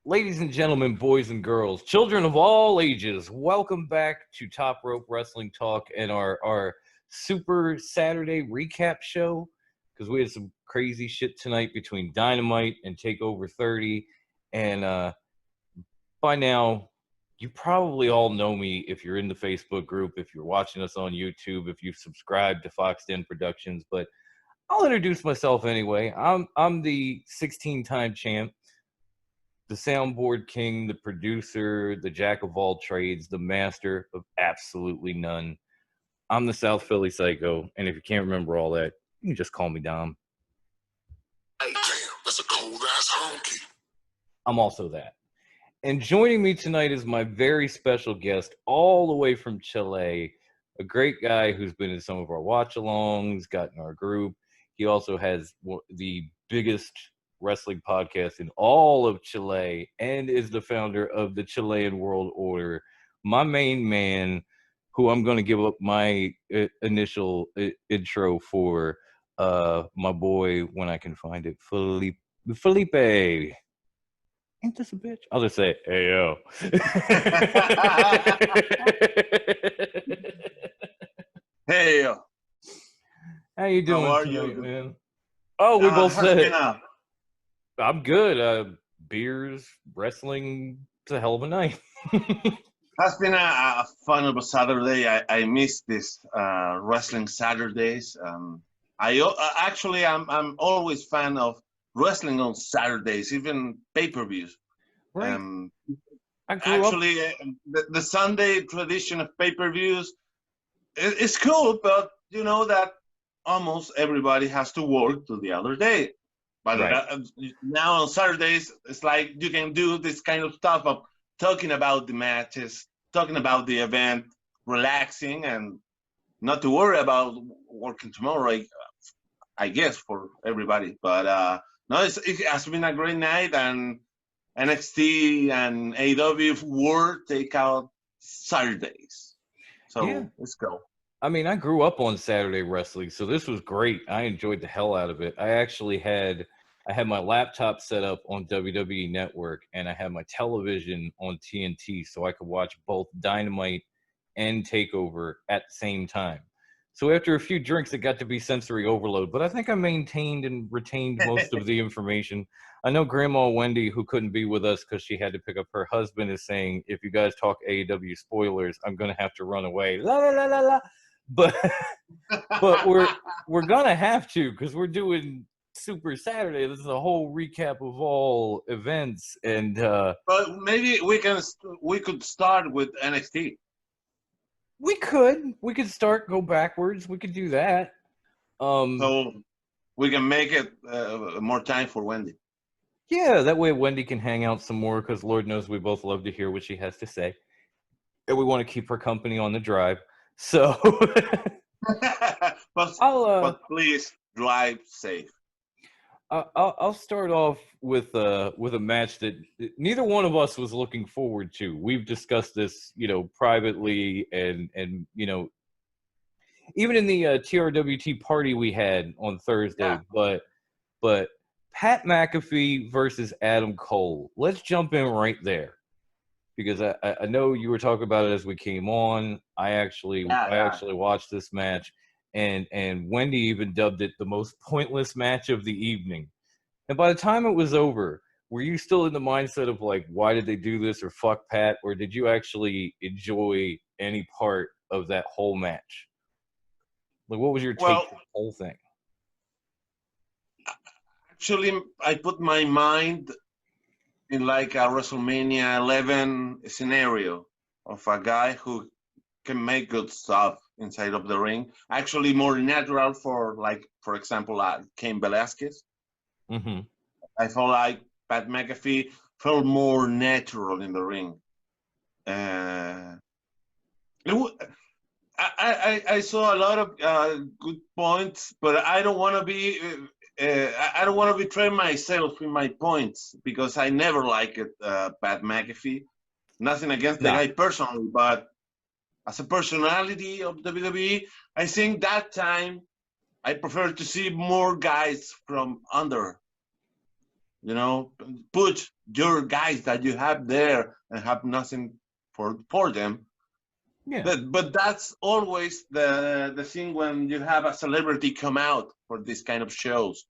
Ladies and gentlemen, boys and girls, children of all ages, welcome back to Top Rope Wrestling Talk and our Super Saturday recap show, because we had some crazy shit tonight between Dynamite and Takeover 30. And by now, you probably all know me if you're in the Facebook group, if you're watching us on YouTube, if you've subscribed to Fox 10 Productions, but I'll introduce myself anyway. I'm the 16-time champ, the soundboard king, the producer, the jack of all trades, the master of absolutely none. I'm the South Philly Sycho, and if you can't remember all that, you can just call me Dom. Hey, damn, that's a cold-ass honky. I'm also that. And joining me tonight is my very special guest, all the way from Chile, a great guy who's been in some of our watch-alongs, got in our group. He also has the biggest wrestling podcast in all of Chile and is the founder of the Chilean World Order. My main man, who I'm going to give up my initial intro for, my boy, when I can find it, Felipe. Ain't this a bitch? I'll just say, hey, yo. Hey, yo. How you doing How are tonight, you, man? Oh, we both said it. Up? I'm good. Beers, wrestling. It's a hell of a night. Has been a fun of a Saturday. I miss this wrestling Saturdays. I'm always fan of wrestling on Saturdays, even pay-per-views. Right. The Sunday tradition of pay-per-views is cool, but you know that almost everybody has to work to the other day. But right. Now on Saturdays, it's like you can do this kind of stuff of talking about the matches, talking about the event, relaxing, and not to worry about working tomorrow, I guess, for everybody. But no, it has been a great night, and NXT and AEW World take out Saturdays. So yeah. Let's go. I mean, I grew up on Saturday wrestling, so this was great. I enjoyed the hell out of it. I actually had my laptop set up on WWE Network, and I had my television on TNT, so I could watch both Dynamite and Takeover at the same time. So after a few drinks, it got to be sensory overload, but I think I maintained and retained most of the information. I know Grandma Wendy, who couldn't be with us because she had to pick up her husband, is saying, if you guys talk AEW spoilers, I'm going to have to run away. La, la, la, la, la. But we're going to have to, because we're doing Super Saturday. This is a whole recap of all events. And but maybe we could start with NXT. We could start, go backwards. We could do that. So we can make it more time for Wendy. Yeah, that way Wendy can hang out some more, because Lord knows we both love to hear what she has to say. And we want to keep her company on the drive. So but please drive safe. I'll start off with a match that neither one of us was looking forward to. We've discussed this, privately, and even in the TRWT party we had on Thursday. Yeah. But Pat McAfee versus Adam Cole. Let's jump in right there, because I know you were talking about it as we came on. I actually watched this match. And Wendy even dubbed it the most pointless match of the evening. And by the time it was over, were you still in the mindset of like, why did they do this, or fuck Pat? Or did you actually enjoy any part of that whole match? Like, what was your take on the whole thing? Actually, I put my mind in like a WrestleMania 11 scenario of a guy who can make good stuff inside of the ring. Actually, more natural for example, Cain Velasquez. Mm-hmm. I felt like Pat McAfee felt more natural in the ring. I saw a lot of good points, but I don't want to be. I don't want to betray myself in my points, because I never liked Pat McAfee. Nothing against the guy personally, but as a personality of WWE, I think that time I prefer to see more guys from under. put your guys that you have there and have nothing for them. Yeah. But that's always the thing when you have a celebrity come out for this kind of shows.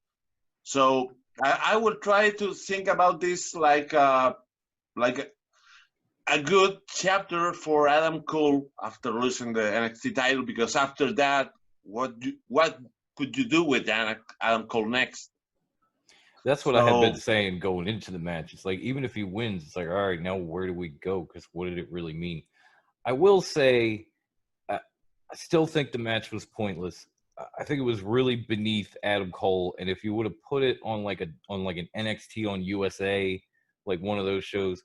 So I will try to think about this like a good chapter for Adam Cole after losing the NXT title, because after that, what could you do with Adam Cole next? That's what I had been saying going into the match. It's like, even if he wins, it's like, all right, now where do we go? Because what did it really mean? I will say, I still think the match was pointless. I think it was really beneath Adam Cole, and if you would have put it on like an NXT on USA, like one of those shows,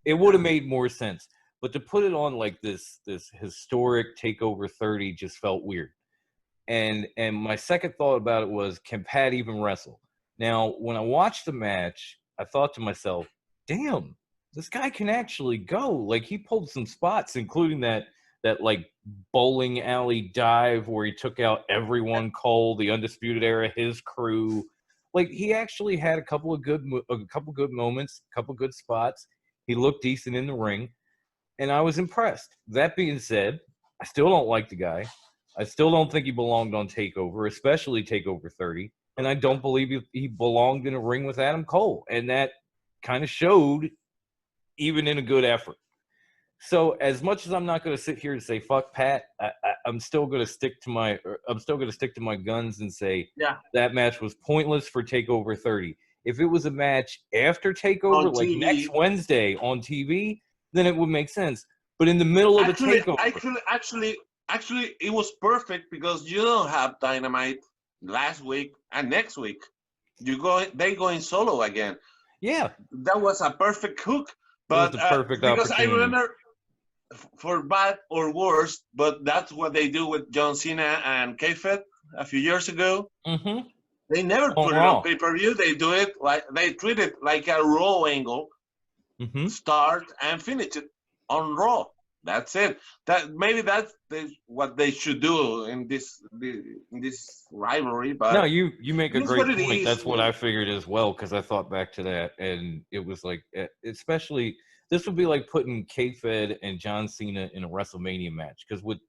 it would have made more sense. But to put it on like this historic Takeover 30 just felt weird. And my second thought about it was, can Pat even wrestle? Now, when I watched the match, I thought to myself, damn, this guy can actually go. Like, he pulled some spots, including that like bowling alley dive where he took out everyone, Cole, the Undisputed Era, his crew. Like, he actually had a couple good moments, a couple good spots. He looked decent in the ring, and I was impressed. That being said, I still don't like the guy. I still don't think he belonged on TakeOver, especially TakeOver 30. And I don't believe he belonged in a ring with Adam Cole. And that kind of showed even in a good effort. So as much as I'm not going to sit here and say, fuck Pat, I'm still going to stick to my guns and say that match was pointless for TakeOver 30. If it was a match after TakeOver, like next Wednesday on TV, then it would make sense. But in the middle of the TakeOver. Actually, it was perfect because you don't have Dynamite last week and next week. They going solo again. Yeah, that was a perfect hook. But it was the perfect because opportunity. I remember, for bad or worse, but that's what they do with John Cena and Kayfabe a few years ago. Mm-hmm. They never put it on pay-per-view. They do it they treat it like a Raw angle. Mm-hmm. Start and finish it on Raw. That's it. That's what they should do in this rivalry. But no, you make a great point. Is. That's what I figured as well, because I thought back to that, and it was like, especially this would be like putting Kayfabe and John Cena in a WrestleMania match, because with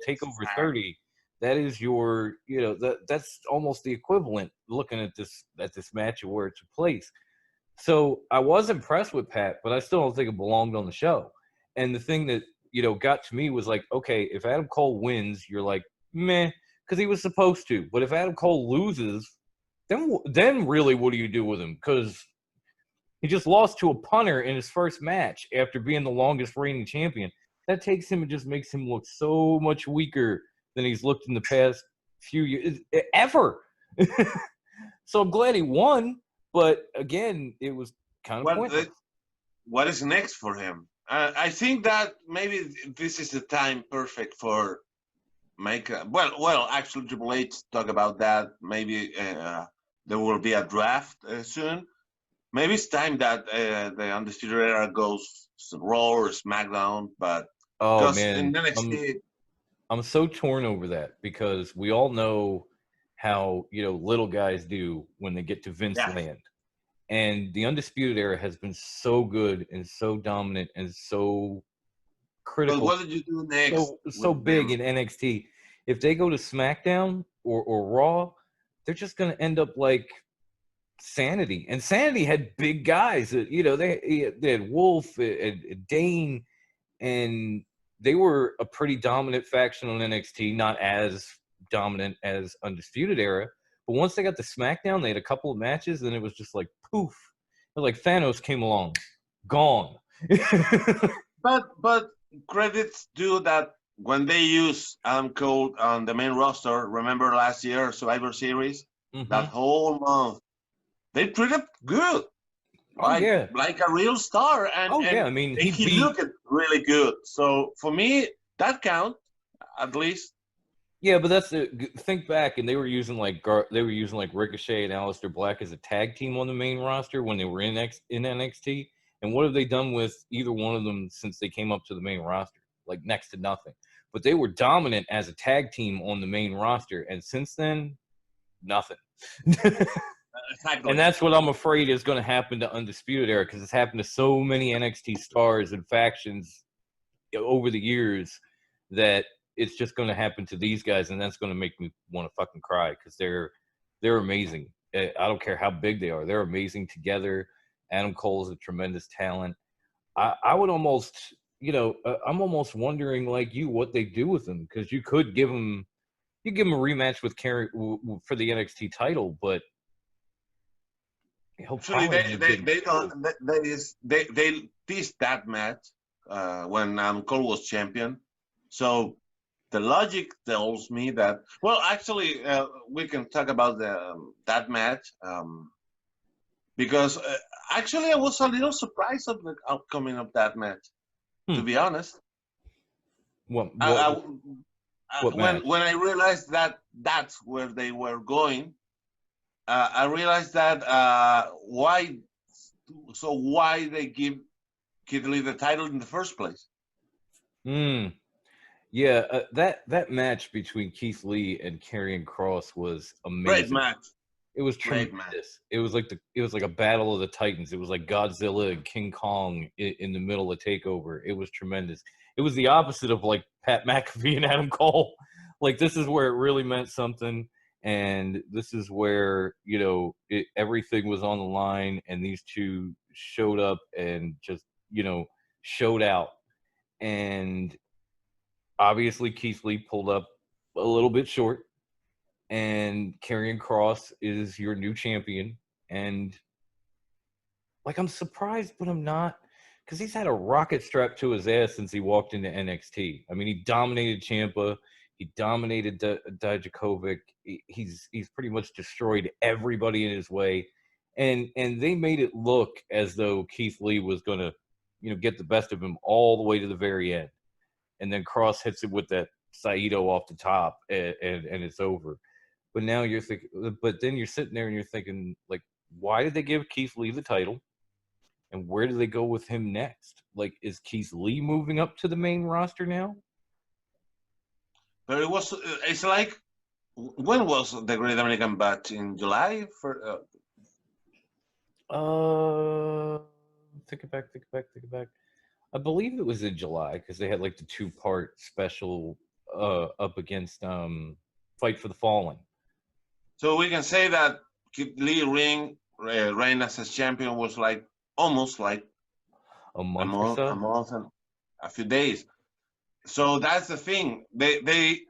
TakeOver 30, that is your that's almost the equivalent looking at this match and where it took place. So I was impressed with Pat, but I still don't think it belonged on the show. And the thing that got to me was like, okay, if Adam Cole wins, you're like, meh, because he was supposed to. But if Adam Cole loses, then really, what do you do with him? Because he just lost to a punter in his first match after being the longest reigning champion. That takes him and just makes him look so much weaker than he's looked in the past few years ever. So I'm glad he won, but again, it was kind of pointless. What is next for him? I think that maybe this is the time perfect for actually Triple H talk about that. Maybe there will be a draft soon. Maybe it's time that the Undisputed Era goes Raw or SmackDown. But in NXT, I'm so torn over that, because we all know how little guys do when they get to Vince land. And the Undisputed Era has been so good and so dominant and so critical. But what did you do next? So big in NXT. If they go to SmackDown or Raw, they're just going to end up like Sanity. And Sanity had big guys. They had Wolf and Dane, and they were a pretty dominant faction on NXT, not as dominant as Undisputed Era. But once they got to SmackDown, they had a couple of matches, and it was just like poof. It was like Thanos came along, gone. But credits do that when they use Adam Cole on the main roster. Remember last year Survivor Series? Mm-hmm. That whole month, they treated good, like a real star. And I mean, he looked really good. So for me, that counts at least. Yeah, but think back, and they were using like Ricochet and Aleister Black as a tag team on the main roster when they were in NXT. And what have they done with either one of them since they came up to the main roster? Like next to nothing. But they were dominant as a tag team on the main roster, and since then, nothing. exactly. And that's what I'm afraid is going to happen to Undisputed Era, because it's happened to so many NXT stars and factions over the years that it's just going to happen to these guys, and that's going to make me want to fucking cry, because they're amazing. I don't care how big they are. They're amazing together. Adam Cole is a tremendous talent. I would almost, I'm almost wondering, like you, what they do with him, because you could give him a rematch with Kerry for the NXT title, but he'll Actually, probably they teased that match when Cole was champion. So the logic tells me that. Well, actually, we can talk about that match because actually I was a little surprised of the outcome of that match. To be honest, what when I realized that that's where they were going, I realized that why they give Keith Lee the title in the first place. Yeah, that match between Keith Lee and Karrion Kross was amazing. Great match. It was tremendous. It was like a battle of the Titans. It was like Godzilla and King Kong in the middle of Takeover. It was tremendous. It was the opposite of like Pat McAfee and Adam Cole. Like, this is where it really meant something, and this is where everything was on the line, and these two showed up and just showed out. And obviously Keith Lee pulled up a little bit short, and Karrion Kross is your new champion. And like, I'm surprised, but I'm not, because he's had a rocket strapped to his ass since he walked into NXT. I mean, he dominated Ciampa, he dominated Dijakovic. He's pretty much destroyed everybody in his way, and they made it look as though Keith Lee was gonna get the best of him all the way to the very end. And then Cross hits it with that Saito off the top, and it's over. But now you're thinking, but then you're sitting there and you're thinking, like, why did they give Keith Lee the title? And where do they go with him next? Like, is Keith Lee moving up to the main roster now? But it's like, when was the Great American Bash? In July? Think it back. I believe it was in July, because they had like the 2-part special up against Fight for the Fallen. So we can say that Keith Lee reign as a champion was like almost like a month or so? A month and a few days. So that's the thing. They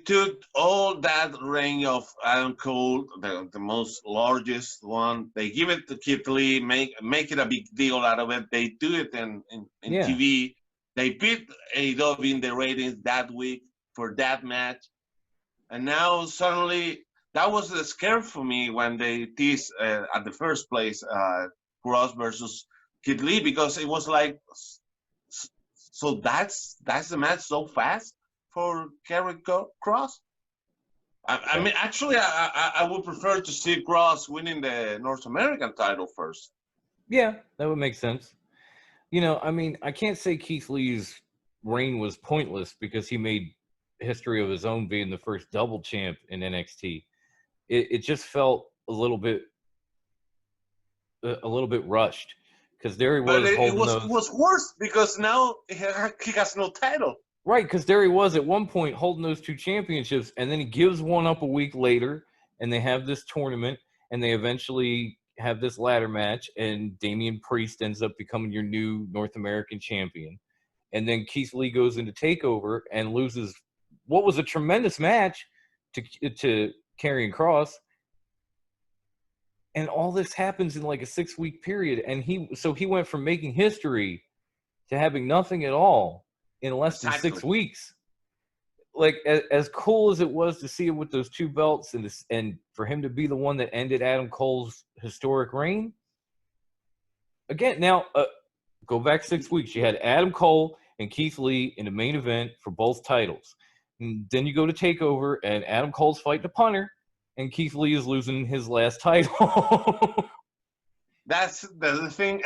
took all that reign of Adam Cole, the most largest one. They give it to Keith Lee, make it a big deal out of it. They do it in TV. They beat AEW in the ratings that week for that match. And now suddenly, that was the scare for me when they teased at the first place Cross versus Keith Lee, because it was like, so that's the match so fast for Karrion Kross? I mean, actually, I would prefer to see Kross winning the North American title first. Yeah, that would make sense. I mean, I can't say Keith Lee's reign was pointless, because he made history of his own being the first double champ in NXT. It just felt a little bit rushed, because there he was. But it was worse, because now he has no title. Right, because there he was at one point holding those 2 championships, and then he gives one up a week later, and they have this tournament, and they eventually have this ladder match, and Damian Priest ends up becoming your new North American champion. And then Keith Lee goes into TakeOver and loses what was a tremendous match to Karrion Kross. And all this happens in like a 6-week period, and he went from making history to having nothing at all in less than 6 weeks. Like, as cool as it was to see him with those 2 belts, and for him to be the one that ended Adam Cole's historic reign. Again, now go back 6 weeks. You had Adam Cole and Keith Lee in the main event for both titles. And then you go to TakeOver, and Adam Cole's fighting a punter, and Keith Lee is losing his last title. That's the thing,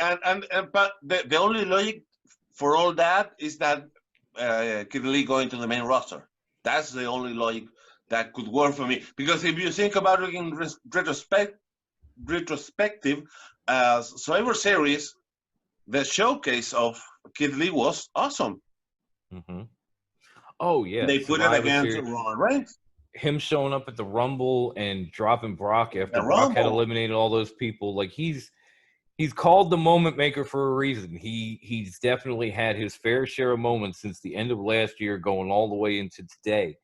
but the only logic for all that is that Keith Lee going to the main roster. That's the only logic that could work for me. Because if you think about it in retrospect, retrospective, Survivor Series, the showcase of Kid Lee was awesome. Mm-hmm. Oh yeah, They put it Survivor against Series. Roman Reigns. Him showing up at the Rumble and dropping Brock after The Brock had Rumble. eliminated all those people. Like he's called the moment maker for a reason. He's definitely had his fair share of moments since the end of last year, going all the way into today.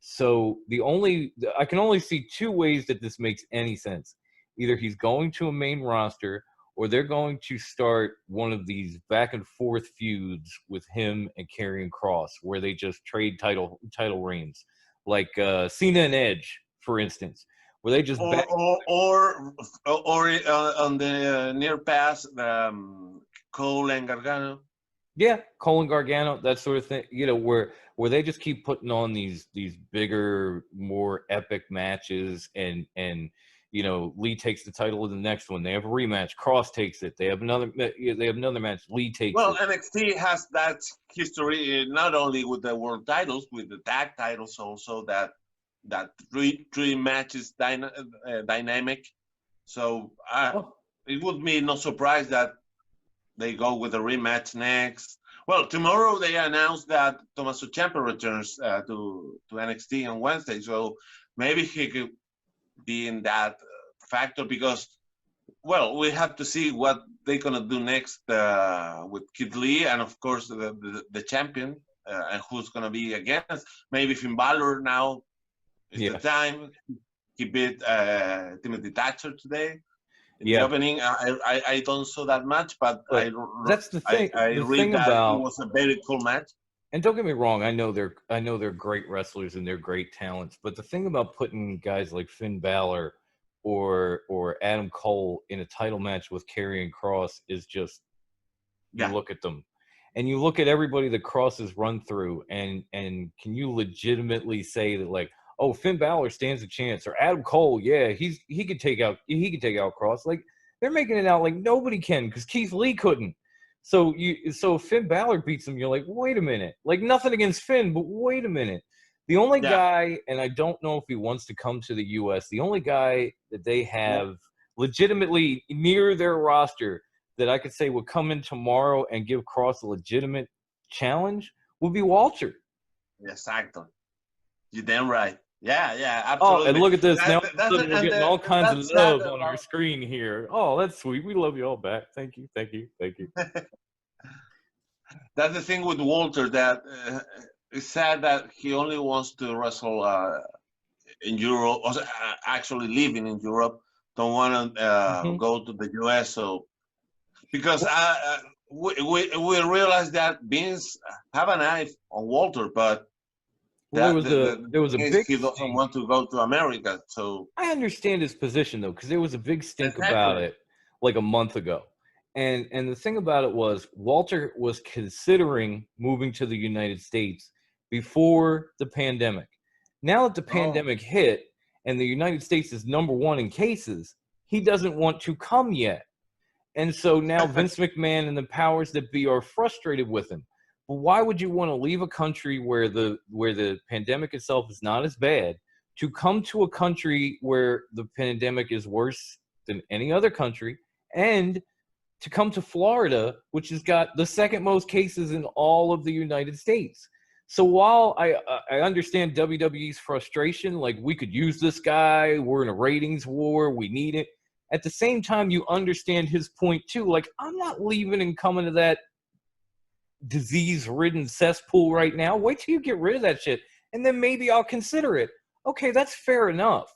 So I can only see two ways that this makes any sense. Either he's going to a main roster, or they're going to start one of these back and forth feuds with him and Karrion Kross, where they just trade title reigns, like Cena and Edge, for instance, where they just or on the near past, Cole and Gargano. Yeah, Cole and Gargano, that sort of thing. You know, where they just keep putting on these bigger, more epic matches, and you know, Lee takes the title in the next one. They have a rematch. Cross takes it. They have another match. Lee takes Well, it. NXT has that history not only with the world titles, with the tag titles also, that three matches dynamic. So it would be no surprise that they go with a rematch next. Well, tomorrow they announced that Tommaso Ciampa returns to NXT on Wednesday, so maybe he could be in that factor because, well, we have to see what they're gonna do next with Kid Lee and of course the champion and who's gonna be against. Maybe Finn Balor now is the time. He beat Timothy Thatcher today. In the opening, I don't saw that much, but that's the thing. I read that it was a very cool match. And don't get me wrong, I know they're great wrestlers and they're great talents, but the thing about putting guys like Finn Balor or Adam Cole in a title match with Karrion Kross is just you look at them and you look at everybody that Kross has run through, and can you legitimately say that, like, oh, Finn Balor stands a chance, or Adam Cole, yeah, he could take out Kross? Like, they're making it out like nobody can because Keith Lee couldn't. So if Finn Balor beats him, you're like, wait a minute. Like, nothing against Finn, but wait a minute. The only guy, and I don't know if he wants to come to the U.S., the only guy that they have legitimately near their roster that I could say would come in tomorrow and give Kross a legitimate challenge would be Walter. Exactly. You're damn right. Yeah, absolutely. Oh, and look at this. Now we're getting all kinds of love on our screen here. Oh, that's sweet. We love you all back. Thank you. That's the thing with Walter, that it's sad that he only wants to wrestle in Europe, or actually living in Europe. Don't want to go to the US. So because we realize that Vince have an eye on Walter, but there was a big. He doesn't want to go to America, so I understand his position though, because there was a big stink about it like a month ago, and the thing about it was Walter was considering moving to the United States before the pandemic. Now that the pandemic hit and the United States is #1 in cases, he doesn't want to come yet, and so now Vince McMahon and the powers that be are frustrated with him. But why would you want to leave a country where the pandemic itself is not as bad to come to a country where the pandemic is worse than any other country, and to come to Florida, which has got the second most cases in all of the United States? So while I understand WWE's frustration, like, we could use this guy, we're in a ratings war, we need it. At the same time, you understand his point too. Like, I'm not leaving and coming to that disease-ridden cesspool right now. Wait till you get rid of that shit, and then maybe I'll consider it. Okay, that's fair enough.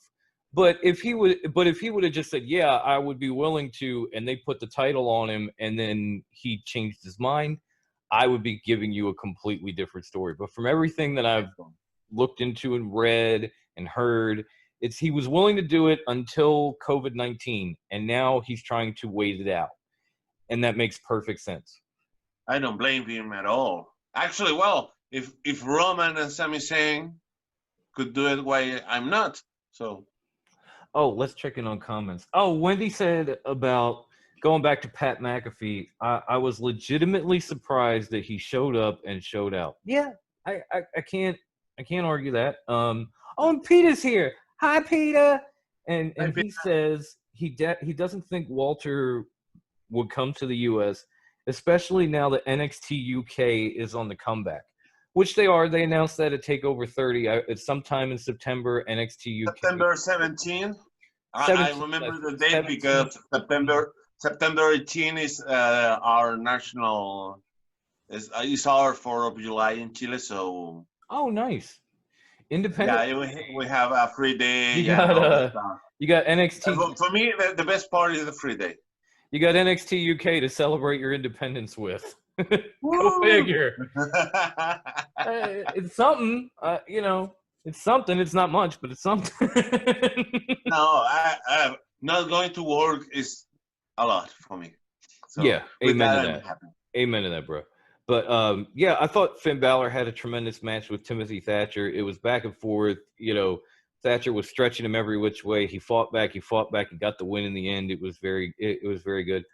But if he would have just said, yeah, I would be willing to, and they put the title on him, and then he changed his mind, I would be giving you a completely different story. But from everything that I've looked into and read and heard, he was willing to do it until COVID-19, and now he's trying to wait it out, and that makes perfect sense. I don't blame him at all. Actually, well, if Roman and Sami Zayn could do it, why I'm not? So. Oh, let's check in on comments. Oh, Wendy said about going back to Pat McAfee. I was legitimately surprised that he showed up and showed out. Yeah, I can't argue that. Oh, and Peter's here. Hi, Peter. And he says he doesn't think Walter would come to the U.S., especially now that NXT UK is on the comeback, which they are. They announced that at Takeover 30. It's sometime in September. NXT UK. September 17. I remember the date 17. Because September 18 is our national. It's our 4th of July in Chile. So. Oh, nice. Independent. Yeah, we have a free day. You got NXT. For me, the best part is the free day. You got NXT UK to celebrate your independence with. Go figure. It's something, It's something. It's not much, but it's something. No, I not going to work is a lot for me. So yeah, amen to that. Amen to that, bro. But yeah, I thought Finn Balor had a tremendous match with Timothy Thatcher. It was back and forth. Thatcher was stretching him every which way. He fought back. He got the win in the end. It was very good.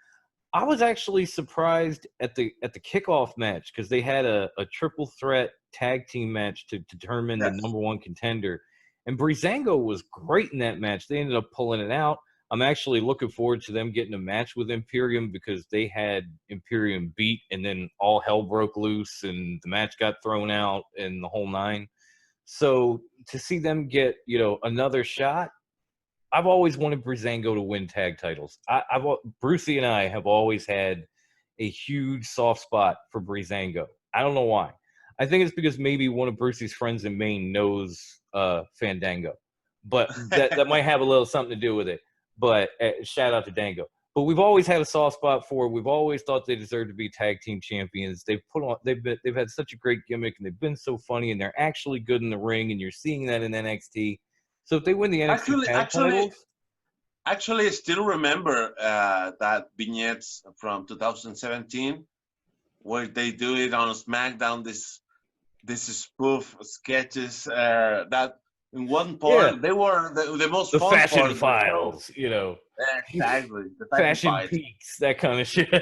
I was actually surprised at the kickoff match because they had a triple threat tag team match to determine the number one contender. And Breezango was great in that match. They ended up pulling it out. I'm actually looking forward to them getting a match with Imperium because they had Imperium beat and then all hell broke loose and the match got thrown out and the whole nine. So to see them get, another shot, I've always wanted Breezango to win tag titles. Brucey and I have always had a huge soft spot for Breezango. I don't know why. I think it's because maybe one of Brucey's friends in Maine knows Fandango. But that might have a little something to do with it. But shout out to Dango. But we've always had a soft spot for. We've always thought they deserve to be tag team champions. They've had such a great gimmick and they've been so funny and they're actually good in the ring and you're seeing that in NXT. So if they win the NXT titles, I still remember that vignettes from 2017 where they do it on SmackDown. This spoof sketches that. In one part, they were the most the fun fashion part files, Exactly. The fashion peaks, that kind of shit.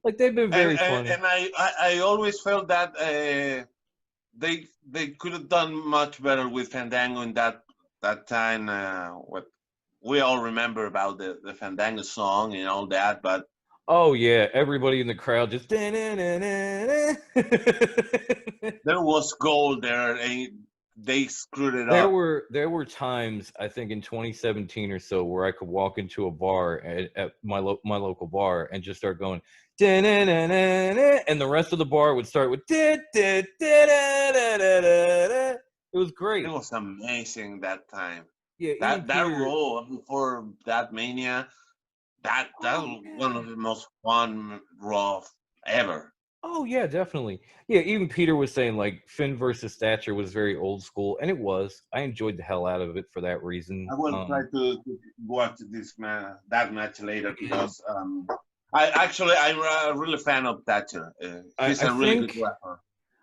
Like they've been very funny. And I always felt that they could have done much better with Fandango in that time. What we all remember about the Fandango song and all that, but. Oh yeah, everybody in the crowd just. There was gold there. They screwed it up. There were times, I think in 2017 or so, where I could walk into a bar at my local bar and just start going, and the rest of the bar would start with. It was great. It was amazing that time. Yeah, that role before that Mania, that was one of the most fun Raw ever. Oh, yeah, definitely. Yeah, even Peter was saying, like, Finn versus Thatcher was very old school, and it was. I enjoyed the hell out of it for that reason. I will try to watch that match later because I'm a really fan of Thatcher. He's a really good rapper.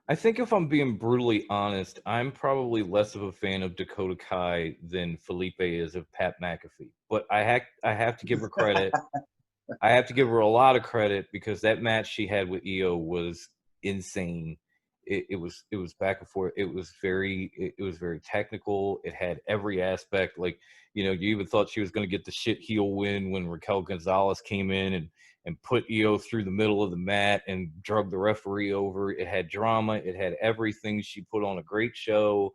I think if I'm being brutally honest, I'm probably less of a fan of Dakota Kai than Felipe is of Pat McAfee. But I have to give her credit. I have to give her a lot of credit because that match she had with Io was insane. It was back and forth. It was very technical. It had every aspect. Like, you even thought she was going to get the shit heel win when Raquel Gonzalez came in and put Io through the middle of the mat and drug the referee over. It had drama. It had everything. She put on a great show.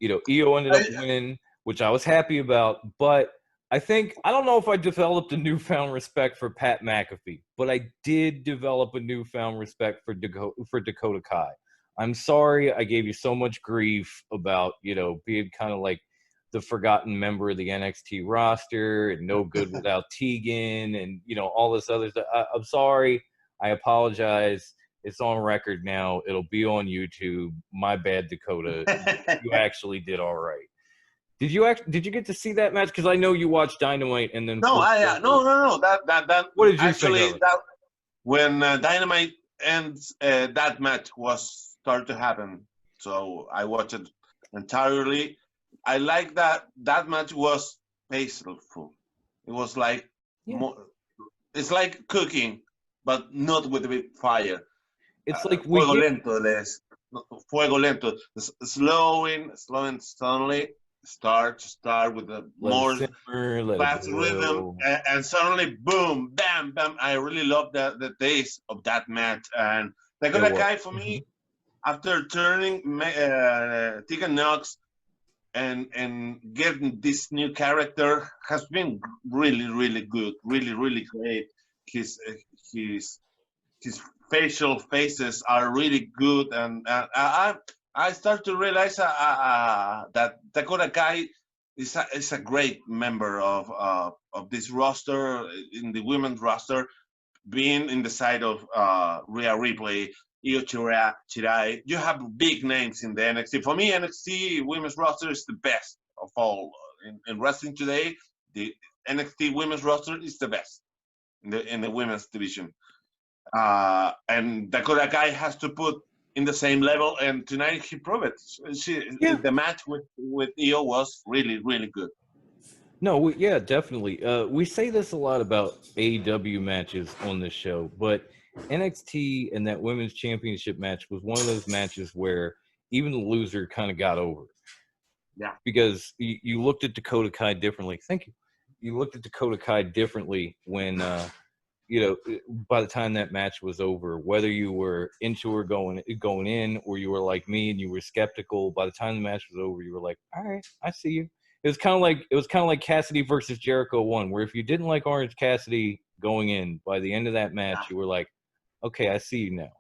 Io ended up winning, which I was happy about, but I don't know if I developed a newfound respect for Pat McAfee, but I did develop a newfound respect for Dakota Kai. I'm sorry I gave you so much grief about, being kind of like the forgotten member of the NXT roster and no good without Tegan and, all this other stuff. I'm sorry. I apologize. It's on record now. It'll be on YouTube. My bad, Dakota. You actually did all right. Did you get to see that match? Because I know you watched Dynamite and then. No. That. What did you actually think of it? That when Dynamite ends, that match was started to happen. So I watched it entirely. I like that match was peaceful. It was like it's like cooking, but not with a big fire. It's like fuego lento, slowing slowly. start with a Let more it simmer, let fast it rhythm, boil. and suddenly, boom, bam, bam. I really love the taste of that match. And Dakota was. Kai, for me, after turning Tegan Knox and getting this new character, has been really, really good, really, really great. His his his facial faces are really good, and I start to realize that Dakota Kai is a great member of this roster, in the women's roster, being in the side of Rhea Ripley, Io Shirai. You have big names in the NXT. For me, NXT women's roster is the best of all in wrestling today. The NXT women's roster is the best in the women's division. And Dakota Kai has to put in the same level, and tonight he proved it. The match with Io was really, really good. No, yeah, definitely. We say this a lot about AEW matches on this show, but NXT and that women's championship match was one of those matches where even the loser kind of got over. Yeah. Because you looked at Dakota Kai differently. Thank you. You looked at Dakota Kai differently when, by the time that match was over, whether you were into her going in, or you were like me and you were skeptical. By the time the match was over, you were like, all right, I see you. It was kind of like Cassidy versus Jericho 1, where if you didn't like Orange Cassidy going in, by the end of that match, you were like, okay, I see you now.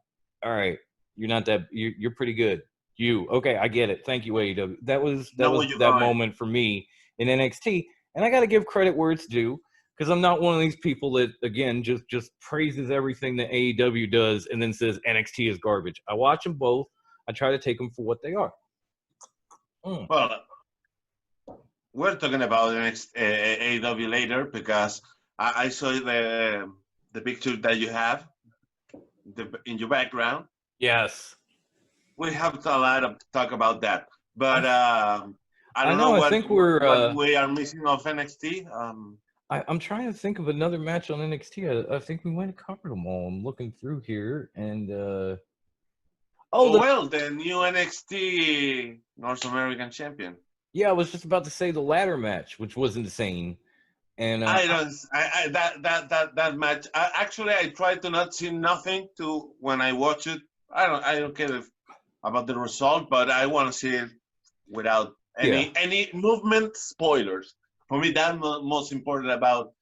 All right, you're pretty good. Okay, I get it. Thank you, AEW. That was that moment for me in NXT, and I got to give credit where it's due, because I'm not one of these people that, again, just praises everything that AEW does and then says NXT is garbage. I watch them both. I try to take them for what they are. Well, we're talking about AEW later, because I saw the picture that you have in your background. Yes. We have a lot of talk about that, but I don't know what we are missing of NXT. I'm trying to think of another match on NXT. I think we might have covered them all. I'm looking through here, and the new NXT North American champion. Yeah, I was just about to say the ladder match, which was insane. And that match. I tried to not see nothing when I watch it. I don't care about the result, but I want to see it without any movement spoilers. For me, that's most important about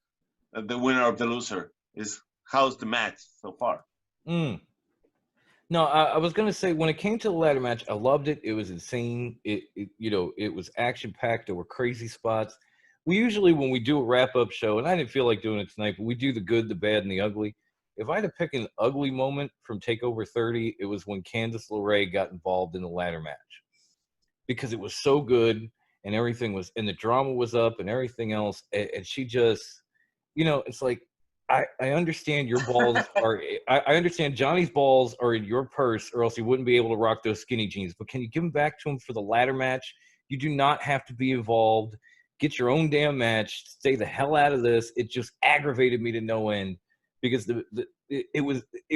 the winner or the loser is how's the match so far. No, I was gonna say, when it came to the ladder match, I loved it. It was insane. It was action packed. There were crazy spots. We usually, when we do a wrap up show, and I didn't feel like doing it tonight, but we do the good, the bad, and the ugly. If I had to pick an ugly moment from Takeover 30, it was when Candice LeRae got involved in the ladder match, because it was so good and everything was, and the drama was up and everything else, and she just, it's like, I understand your balls are. I understand Johnny's balls are in your purse, or else he wouldn't be able to rock those skinny jeans. But can you give them back to him for the ladder match? You do not have to be involved. Get your own damn match. Stay the hell out of this. It just aggravated me to no end, because it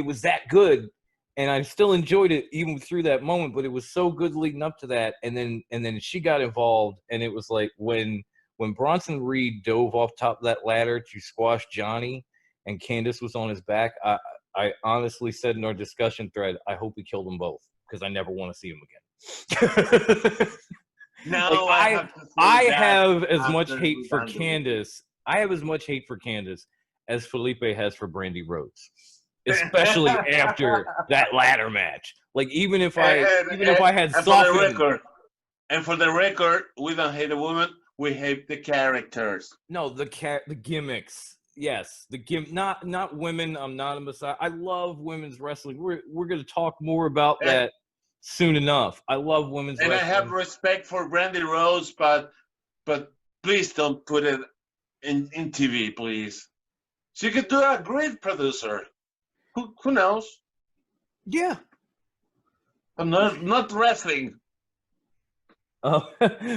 was that good, and I still enjoyed it even through that moment. But it was so good leading up to that, and then she got involved, and it was like when Bronson Reed dove off top of that ladder to squash Johnny, and Candice was on his back, I honestly said in our discussion thread, I hope he killed them both, because I never want to see him again. No, like, I have as much hate for Candice. I have as much hate for Candice as Felipe has for Brandy Rhodes, especially after that ladder match. Like, even if I had softened. For the record, we don't hate a woman. We hate the characters. No, the gimmicks. Yes, not women. I'm not a messiah. I love women's wrestling. We're going to talk more about that soon enough. I love women's wrestling. And I have respect for Brandy Rose, but please don't put it in TV, please. She could do a great producer. Who knows? Yeah. I'm not wrestling.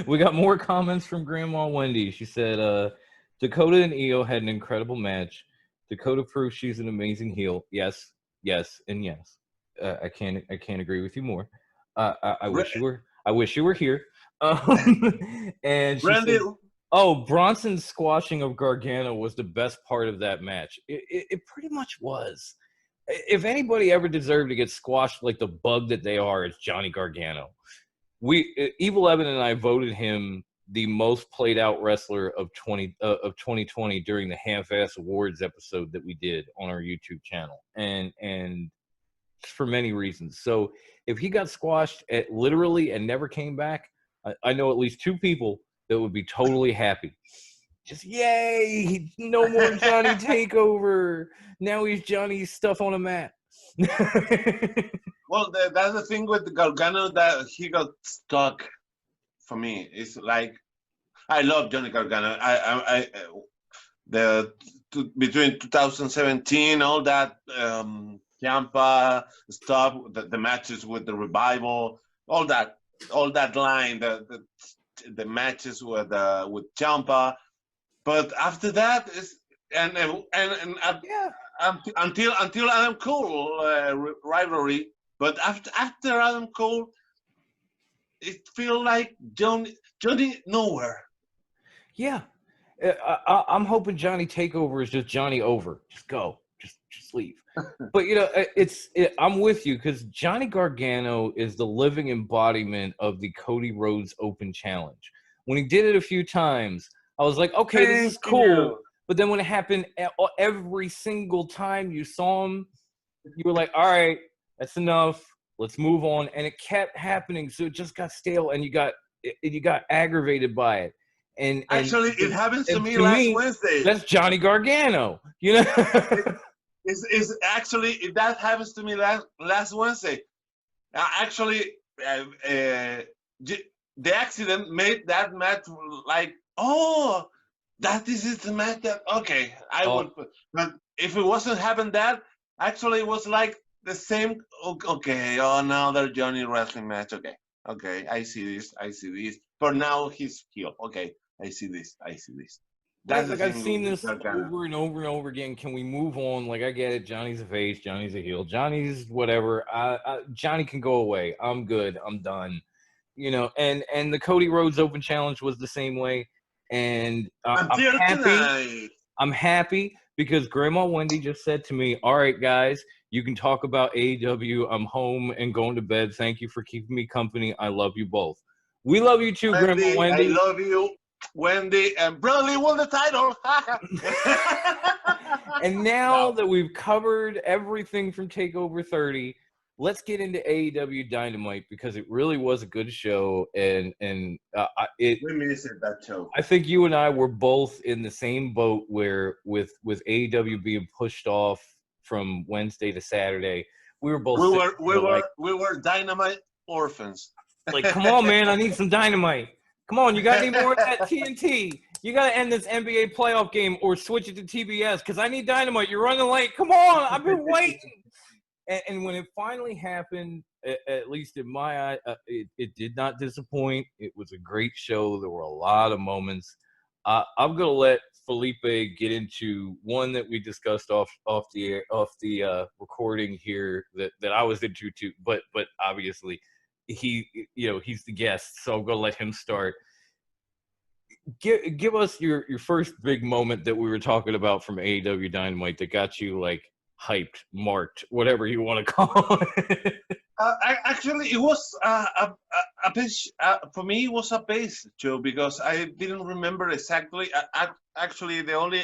We got more comments from Grandma Wendy. She said, Dakota and Io had an incredible match. Dakota proves she's an amazing heel. Yes, and yes. I can't agree with you more. I wish you were here. And she Randy, said, "Oh, Bronson's squashing of Gargano was the best part of that match. It pretty much was. If anybody ever deserved to get squashed like the bug that they are, it's Johnny Gargano. Evil Evan and I voted him the most played out wrestler of 2020 during the half-ass awards episode that we did on our YouTube channel, and for many reasons. So if he got squashed at literally and never came back, I know at least two people that would be totally happy. Just yay! No more Johnny Takeover. Now he's Johnny's stuff on a mat." well, that's the thing with Gargano, that he got stuck. For me, it's like I love Johnny Gargano. Between 2017, all that Ciampa stuff, the matches with the Revival, all that line, the matches with Ciampa. But after that is Yeah. until Adam Cole rivalry. But after Adam Cole, it feels like Johnny nowhere. Yeah. I'm hoping Johnny Takeover is just Johnny over. Just go. Just leave. But, I'm with you because Johnny Gargano is the living embodiment of the Cody Rhodes Open Challenge. When he did it a few times, I was like, okay, this is cool. But then when it happened every single time you saw him, you were like, all right, that's enough. Let's move on. And it kept happening. So it just got stale and you got aggravated by it. And actually, it happens to me last Wednesday. That's Johnny Gargano, It's actually, that happens to me last Wednesday. Actually, the accident made that match like, oh, that is the match that, okay, I would. But if it wasn't happened that, actually it was like the same, okay, oh, now they're Johnny wrestling match, okay, I see this. But now he's heel, okay, I see this. That's like I've seen this over and over and over again. Can we move on? Like, I get it. Johnny's a face. Johnny's a heel. Johnny's whatever. Johnny can go away. I'm good. I'm done. And the Cody Rhodes Open Challenge was the same way. And I'm happy. Tonight. I'm happy because Grandma Wendy just said to me, all right, guys, you can talk about AEW. I'm home and going to bed. Thank you for keeping me company. I love you both. We love you too, Grandma Wendy. I love you. Wendy and Bradley won the title. And now that we've covered everything from TakeOver 30, let's get into AEW Dynamite because it really was a good show. And we missed that show. I think you and I were both in the same boat where with AEW being pushed off from Wednesday to Saturday, we were both. We were Dynamite orphans. Like, come on, man! I need some Dynamite. Come on, you got any more of that TNT? You got to end this NBA playoff game or switch it to TBS because I need Dynamite. You're running late. Come on, I've been waiting. And when it finally happened, at least in my eye, it did not disappoint. It was a great show. There were a lot of moments. I'm going to let Felipe get into one that we discussed off the recording here that I was into too, but obviously – he's the guest, so I'm gonna let him start. Give us your first big moment that we were talking about from AEW Dynamite that got you like hyped, marked, whatever you want to call it. Actually, it was a base. For me, it was a base show because I didn't remember exactly. Actually, the only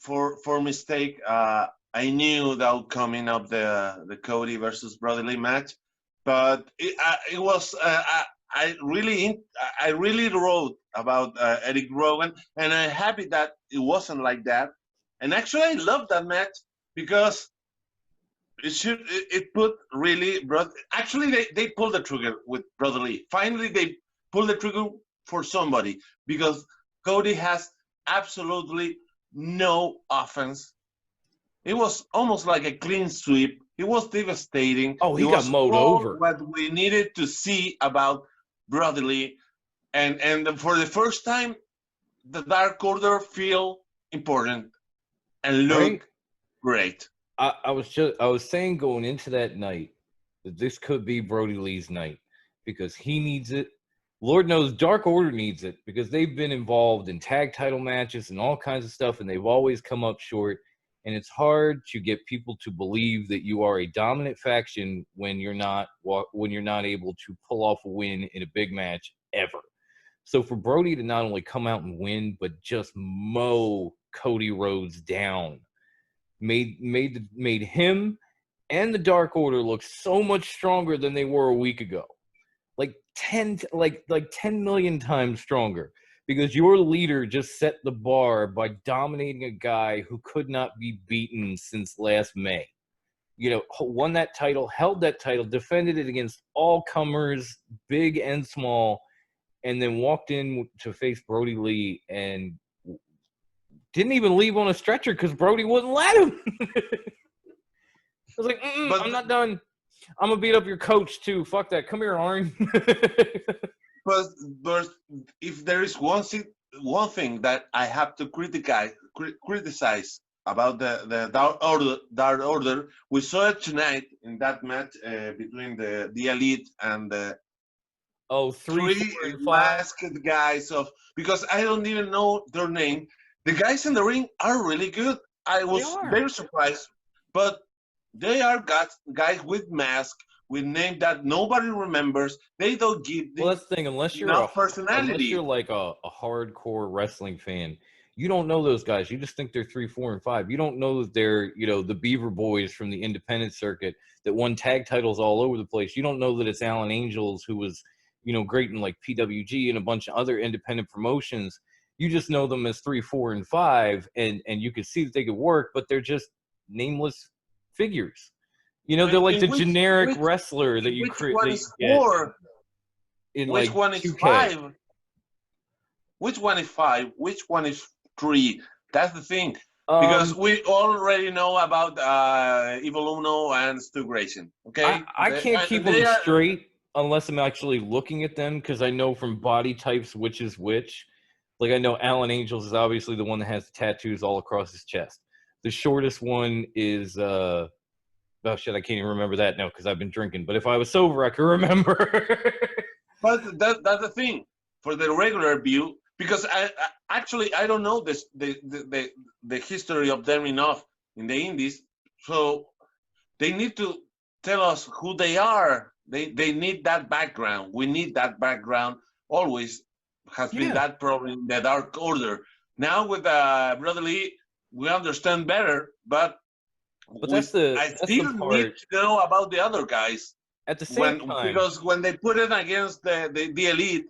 for mistake, I knew the outcoming of the Cody versus Brother Lee match. But it was I really wrote about Eric Rowan, and I'm happy that it wasn't like that. And actually, I love that match because it put really actually they pulled the trigger with Brother Lee. Finally, they pulled the trigger for somebody because Cody has absolutely no offense. It was almost like a clean sweep. It was devastating. Oh, he got mowed over. What we needed to see about Brother Lee, and for the first time, the Dark Order feel important and look great. I was saying going into that night that this could be Brody Lee's night because he needs it. Lord knows Dark Order needs it because they've been involved in tag title matches and all kinds of stuff, and they've always come up short. And it's hard to get people to believe that you are a dominant faction when you're not able to pull off a win in a big match ever. So for Brody to not only come out and win, but just mow Cody Rhodes down, made him and the Dark Order look so much stronger than they were a week ago. Like 10 million times stronger, because your leader just set the bar by dominating a guy who could not be beaten since last May. Won that title, held that title, defended it against all comers, big and small, and then walked in to face Brody Lee and didn't even leave on a stretcher because Brody wouldn't let him. I was like, I'm not done. I'm going to beat up your coach, too. Fuck that. Come here, Arn. but if there is one thing that I have to criticize about the Dark Order, we saw it tonight in that match between the Elite and the three masked guys because I don't even know their name. The guys in the ring are really good. I was very surprised, but they are guys with masks, with names that nobody remembers. They don't give that's the thing. Unless you're like a hardcore wrestling fan, you don't know those guys. You just think they're 3, 4, and 5. You don't know that they're, the Beaver Boys from the independent circuit that won tag titles all over the place. You don't know that it's Alan Angels, who was, great in like PWG and a bunch of other independent promotions. You just know them as 3, 4, and 5, and you could see that they could work, but they're just nameless figures. They're like the generic wrestler that you create. Which one is 4? Which one is 5? Which one is 5? Which one is 3? That's the thing. Because we already know about Evil Uno and Stu Grayson. Okay, I can't keep them straight unless I'm actually looking at them, because I know from body types which is which. Like, I know Alan Angels is obviously the one that has the tattoos all across his chest. The shortest one is oh shit, I can't even remember that now because I've been drinking. But if I was sober, I could remember. But that's the thing for the regular view, because I don't know the history of them enough in the indies, so they need to tell us who they are. They need that background. We need that background. Always has been that problem in the Dark Order. Now with Brother Lee, we understand better, but I still need to know about the other guys. At the same time, because when they put it against the Elite,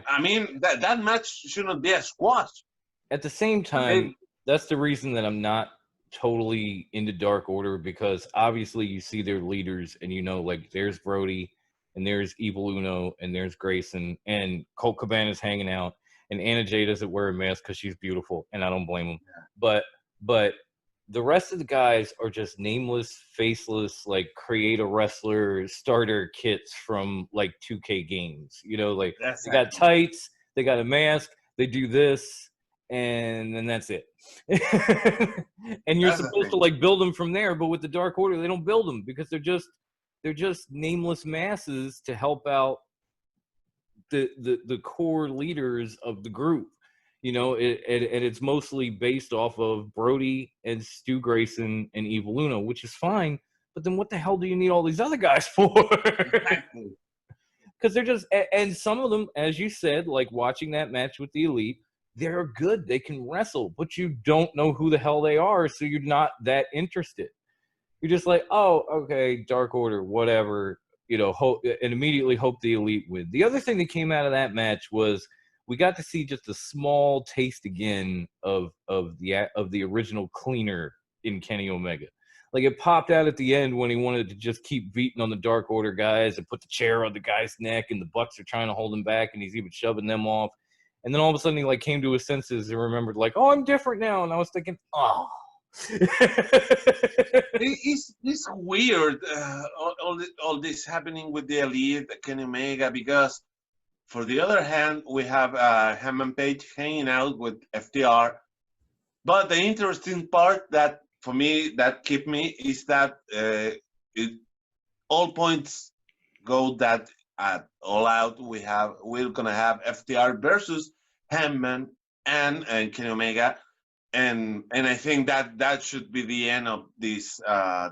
I mean that match shouldn't be a squash. At the same time, that's the reason that I'm not totally into Dark Order, because obviously you see their leaders and like there's Brody and there's Evil Uno and there's Grayson and Colt Cabana's hanging out and Anna Jay doesn't wear a mask because she's beautiful and I don't blame them. Yeah. But the rest of the guys are just nameless, faceless, like create a wrestler starter kits from like 2K games. Like they got tights, they got a mask, they do this, and then that's it. And you're supposed to like build them from there, but with the Dark Order, they don't build them because they're just nameless masses to help out the core leaders of the group. And it's mostly based off of Brody and Stu Grayson and Evil Uno, which is fine. But then what the hell do you need all these other guys for? Exactly. Because they're just, and some of them, as you said, like watching that match with the Elite, they're good. They can wrestle, but you don't know who the hell they are, so you're not that interested. You're just like, oh, okay, Dark Order, whatever, hope, and immediately hope the Elite win. The other thing that came out of that match was we got to see just a small taste again of the original cleaner in Kenny Omega. Like, it popped out at the end when he wanted to just keep beating on the Dark Order guys and put the chair on the guy's neck, and the Bucks are trying to hold him back, and he's even shoving them off. And then all of a sudden he like came to his senses and remembered, like, oh, I'm different now. And I was thinking, oh. It's weird, all this happening with the Elite, Kenny Omega, because for the other hand, we have Hammond Page hanging out with FTR. But the interesting part that, for me, that kept me is that all points go that at All Out, we're gonna have FTR versus Hangman and Kenny Omega, and I think that should be the end of this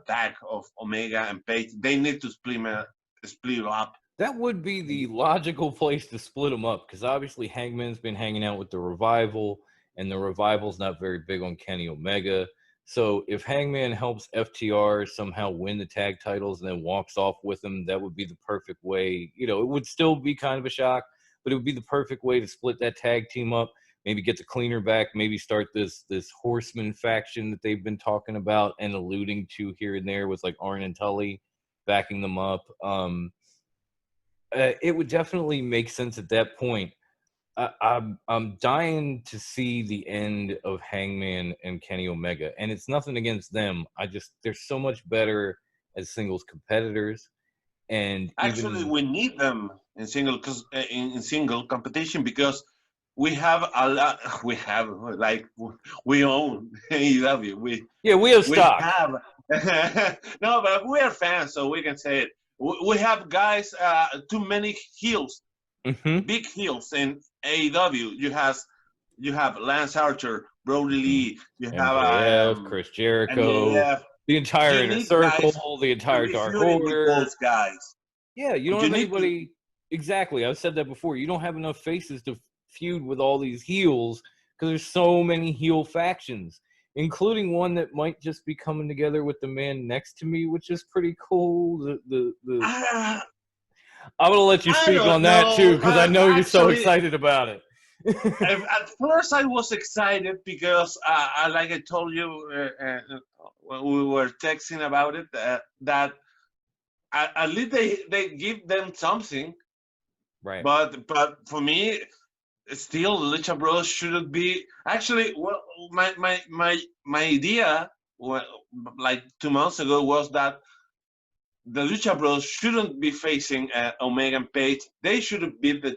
tag of Omega and Page. They need to split up. That would be the logical place to split them up, because obviously Hangman's been hanging out with the Revival, and the Revival's not very big on Kenny Omega. So if Hangman helps FTR somehow win the tag titles and then walks off with them, that would be the perfect way. You know, it would still be kind of a shock, but it would be the perfect way to split that tag team up. Maybe get the cleaner back. Maybe start this Horseman faction that they've been talking about and alluding to here and there with like Arn and Tully backing them up. It would definitely make sense at that point. I'm dying to see the end of Hangman and Kenny Omega, and it's nothing against them. They're so much better as singles competitors, and Actually, we need them in single in single competition because we have a lot. We own AEW. We have stock. No, but we are fans, so we can say it. We have guys, too many heels, big heels in AEW. You have Lance Archer, Brody Lee. You have Chris Jericho, the entire Inner Circle, the entire Dark Order. Those guys. Yeah, you don't have anybody. Exactly, I've said that before. You don't have enough faces to feud with all these heels because there's so many heel factions, including one that might just be coming together with the man next to me, which is pretty cool. I'm gonna let you speak on that too, because I know you're so excited about it. At first, I was excited because, like I told you when we were texting about it, that at least they give them something, right? But for me, still, Lucha Bros shouldn't be. Actually, well, my idea, like 2 months ago, was that the Lucha Bros shouldn't be facing Omega and Page. They should be the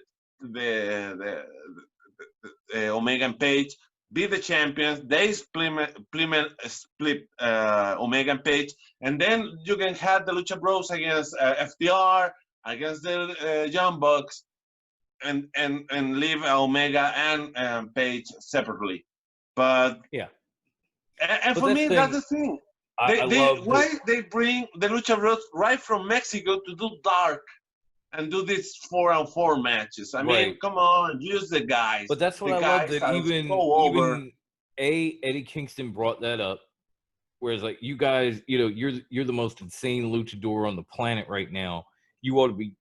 Omega and Page, be the champions. They split Omega and Page, and then you can have the Lucha Bros against FTR, against the Young Bucks, and leave Omega and Page separately. But yeah, and for me, that's the thing. Why they bring the Lucha Bros right from Mexico to do dark and do these 4-on-4 matches? I mean, come on, use the guys. But that's what I love, that even Eddie Kingston brought that up. Whereas, like, you guys, you know, you're the most insane luchador on the planet right now. You ought to be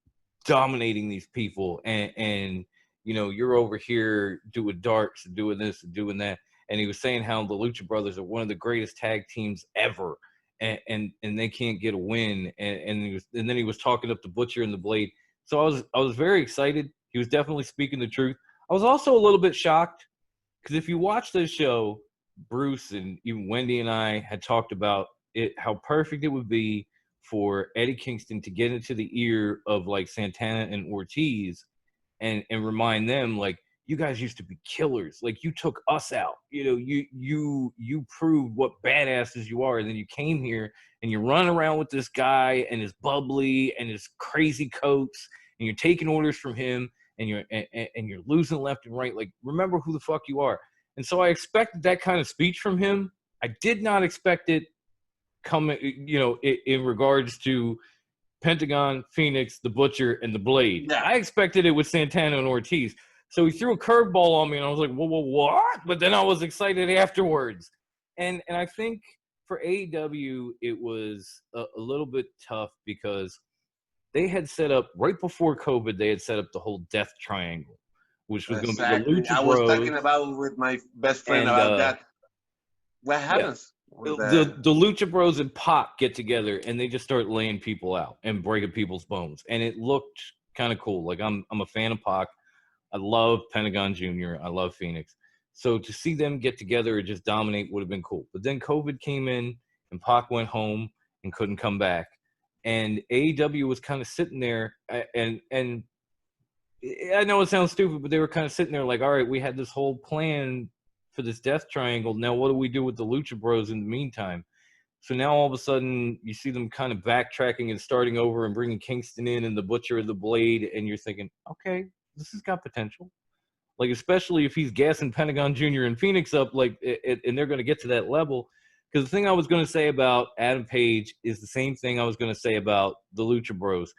dominating these people, and you know, you're over here doing darks and doing this and doing that. And he was saying how the Lucha Brothers are one of the greatest tag teams ever, and they can't get a win. And then he was talking up the Butcher and the Blade. So I was very excited. He was definitely speaking the truth. I was also a little bit shocked because if you watch this show, Bruce and even Wendy and I had talked about it, how perfect it would be for Eddie Kingston to get into the ear of like Santana and Ortiz and remind them, like, you guys used to be killers. Like, you took us out. You know, you proved what badasses you are. And then you came here and you're running around with this guy and his bubbly and his crazy coats, and you're taking orders from him, and you're losing left and right. Like, remember who the fuck you are. And so I expected that kind of speech from him. I did not expect it coming, you know, in regards to Pentagon, Phoenix, the Butcher, and the Blade. Yeah. I expected it with Santana and Ortiz. So he threw a curveball on me, and I was like, whoa, what? But then I was excited afterwards. And I think for AEW, it was a little bit tough because they had set up, right before COVID, they had set up the whole Death Triangle, which was going to be the Lucha Bros. I was talking about with my best friend about that. What happens? Yeah. The Lucha Bros and Pac get together, and they just start laying people out and breaking people's bones. And it looked kind of cool. Like, I'm a fan of Pac. I love Pentagon Jr. I love Phoenix. So to see them get together and just dominate would have been cool. But then COVID came in, and Pac went home and couldn't come back. And AEW was kind of sitting there, and I know it sounds stupid, but they were kind of sitting there like, all right, we had this whole plan for this Death Triangle. Now what do we do with the Lucha Bros in the meantime? So now all of a sudden you see them kind of backtracking and starting over and bringing Kingston in and the Butcher of the Blade, and you're thinking, okay, this has got potential. Like, especially if he's gassing Pentagon Jr. and Phoenix up, like, and they're going to get to that level. Because the thing I was going to say about Adam Page is the same thing I was going to say about the Lucha Bros.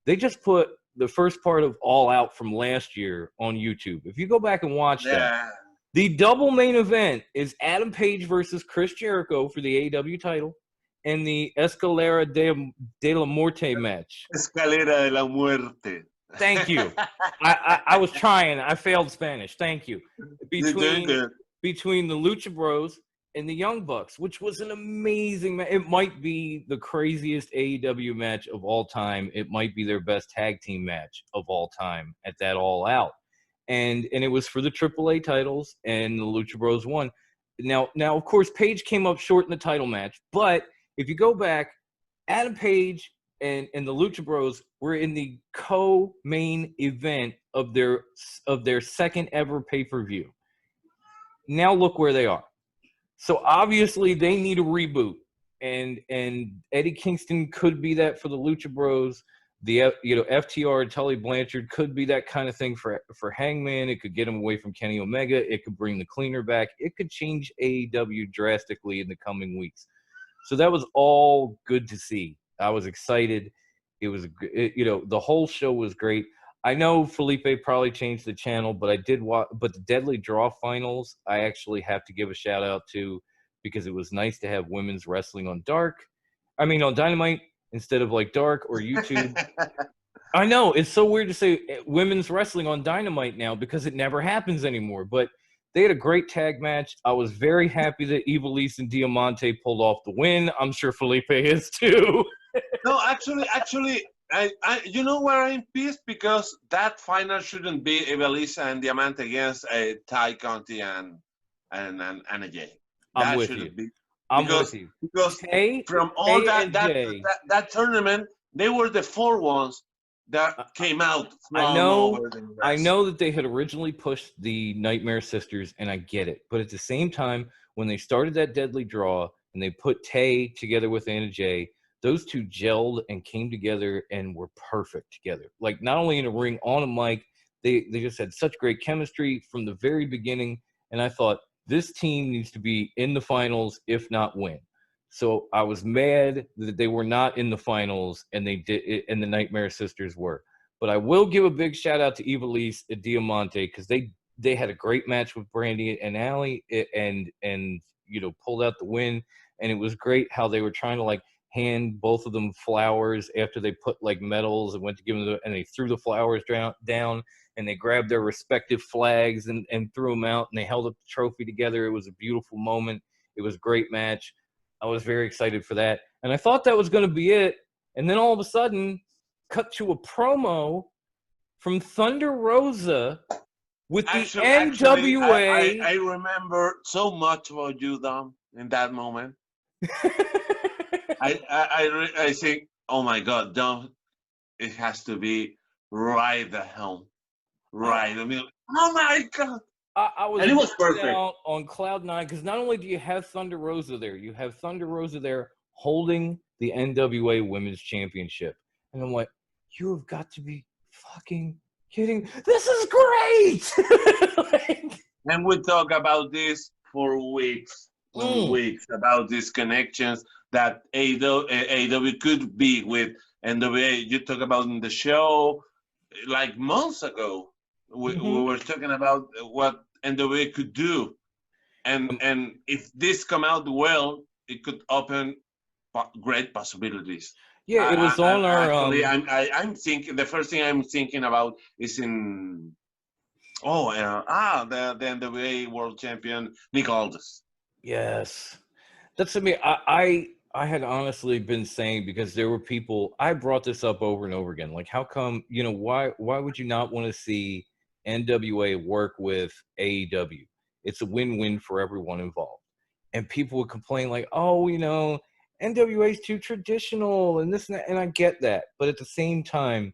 They just put the first part of All Out from last year on YouTube. If you go back and watch that, the double main event is Adam Page versus Chris Jericho for the AEW title and the Escalera de la Muerte match. Escalera de la Muerte. Thank you. I was trying. I failed Spanish. Thank you. Between the Lucha Bros and the Young Bucks, which was an amazing match. It might be the craziest AEW match of all time. It might be their best tag team match of all time at that All Out. And it was for the AAA titles, and the Lucha Bros won. Now, of course, Page came up short in the title match, but if you go back, Adam Page and the Lucha Bros were in the co-main event of their second ever pay-per-view. Now look where they are. So obviously they need a reboot, and Eddie Kingston could be that for the Lucha Bros. The FTR and Tully Blanchard could be that kind of thing for Hangman. It could get him away from Kenny Omega. It could bring the Cleaner back. It could change AEW drastically in the coming weeks. So that was all good to see. I was excited. It was, the whole show was great. I know Felipe probably changed the channel, but I did watch. But the Deadly Draw finals, I actually have to give a shout out to, because it was nice to have women's wrestling on on Dynamite instead of like Dark or YouTube. I know it's so weird to say women's wrestling on Dynamite now because it never happens anymore. But they had a great tag match. I was very happy that Ivelisse and Diamante pulled off the win. I'm sure Felipe is too. No, actually, I you know where I'm pissed? Because that final shouldn't be Ivelisse and Diamante against Ty Conti and a Jay. I'm with you. Because from all that tournament, they were the 4 ones that came out. I know that they had originally pushed the Nightmare Sisters, and I get it. But at the same time, when they started that Deadly Draw and they put Tay together with Anna Jay, those two gelled and came together and were perfect together. Like, not only in a ring, on a mic, they just had such great chemistry from the very beginning. And I thought, this team needs to be in the finals, if not win. So I was mad that they were not in the finals, and they did it, and the Nightmare Sisters were. But I will give a big shout out to Ivelisse and Diamante, because they had a great match with Brandy and Allie, and pulled out the win. And it was great how they were trying to like hand both of them flowers after they put like medals and went to give them and they threw the flowers down. And they grabbed their respective flags and threw them out, and they held up the trophy together. It was a beautiful moment. It was a great match. I was very excited for that. And I thought that was going to be it. And then all of a sudden, cut to a promo from Thunder Rosa with the NWA. I remember so much about you, Dom, in that moment. I think, oh my God, Dom, it has to be right the helm. Right. I mean, oh my God. I was, and it was perfect on cloud 9, because not only do you have Thunder Rosa there, you have Thunder Rosa there holding the NWA Women's Championship. And I'm like, you have got to be fucking kidding. This is great. And we talk about this for weeks. About these connections that AEW could be with NWA. You talk about in the show like months ago. We were talking about what NWA could do, and if this come out well, it could open great possibilities. Yeah, it was on our. Actually, I'm thinking the first thing I'm thinking about is in the NWA World Champion Nick Aldis. Yes, that's me. I had honestly been saying, because there were people, I brought this up over and over again. Like, how come, why would you not want to see NWA work with AEW? It's a win-win for everyone involved. And people would complain like, oh, NWA is too traditional and this and that. And I get that. But at the same time,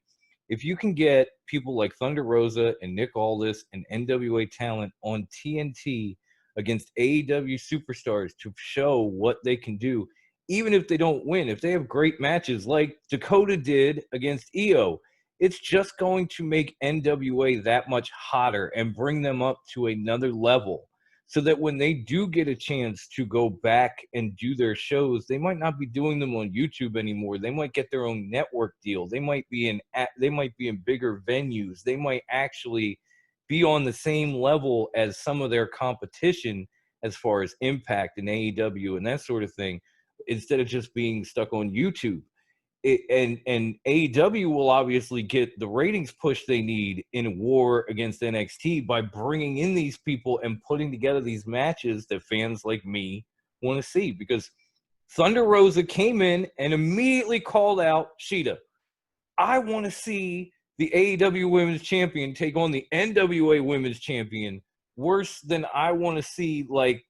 if you can get people like Thunder Rosa and Nick Aldis and NWA talent on TNT against AEW superstars to show what they can do, even if they don't win, if they have great matches like Dakota did against Io, it's just going to make NWA that much hotter and bring them up to another level, so that when they do get a chance to go back and do their shows, they might not be doing them on YouTube anymore. They might get their own network deal. They might be in bigger venues. They might actually be on the same level as some of their competition as far as Impact and AEW and that sort of thing, instead of just being stuck on YouTube. And AEW will obviously get the ratings push they need in a war against NXT by bringing in these people and putting together these matches that fans like me want to see. Because Thunder Rosa came in and immediately called out Sheeta. I want to see the AEW Women's Champion take on the NWA Women's Champion worse than I want to see like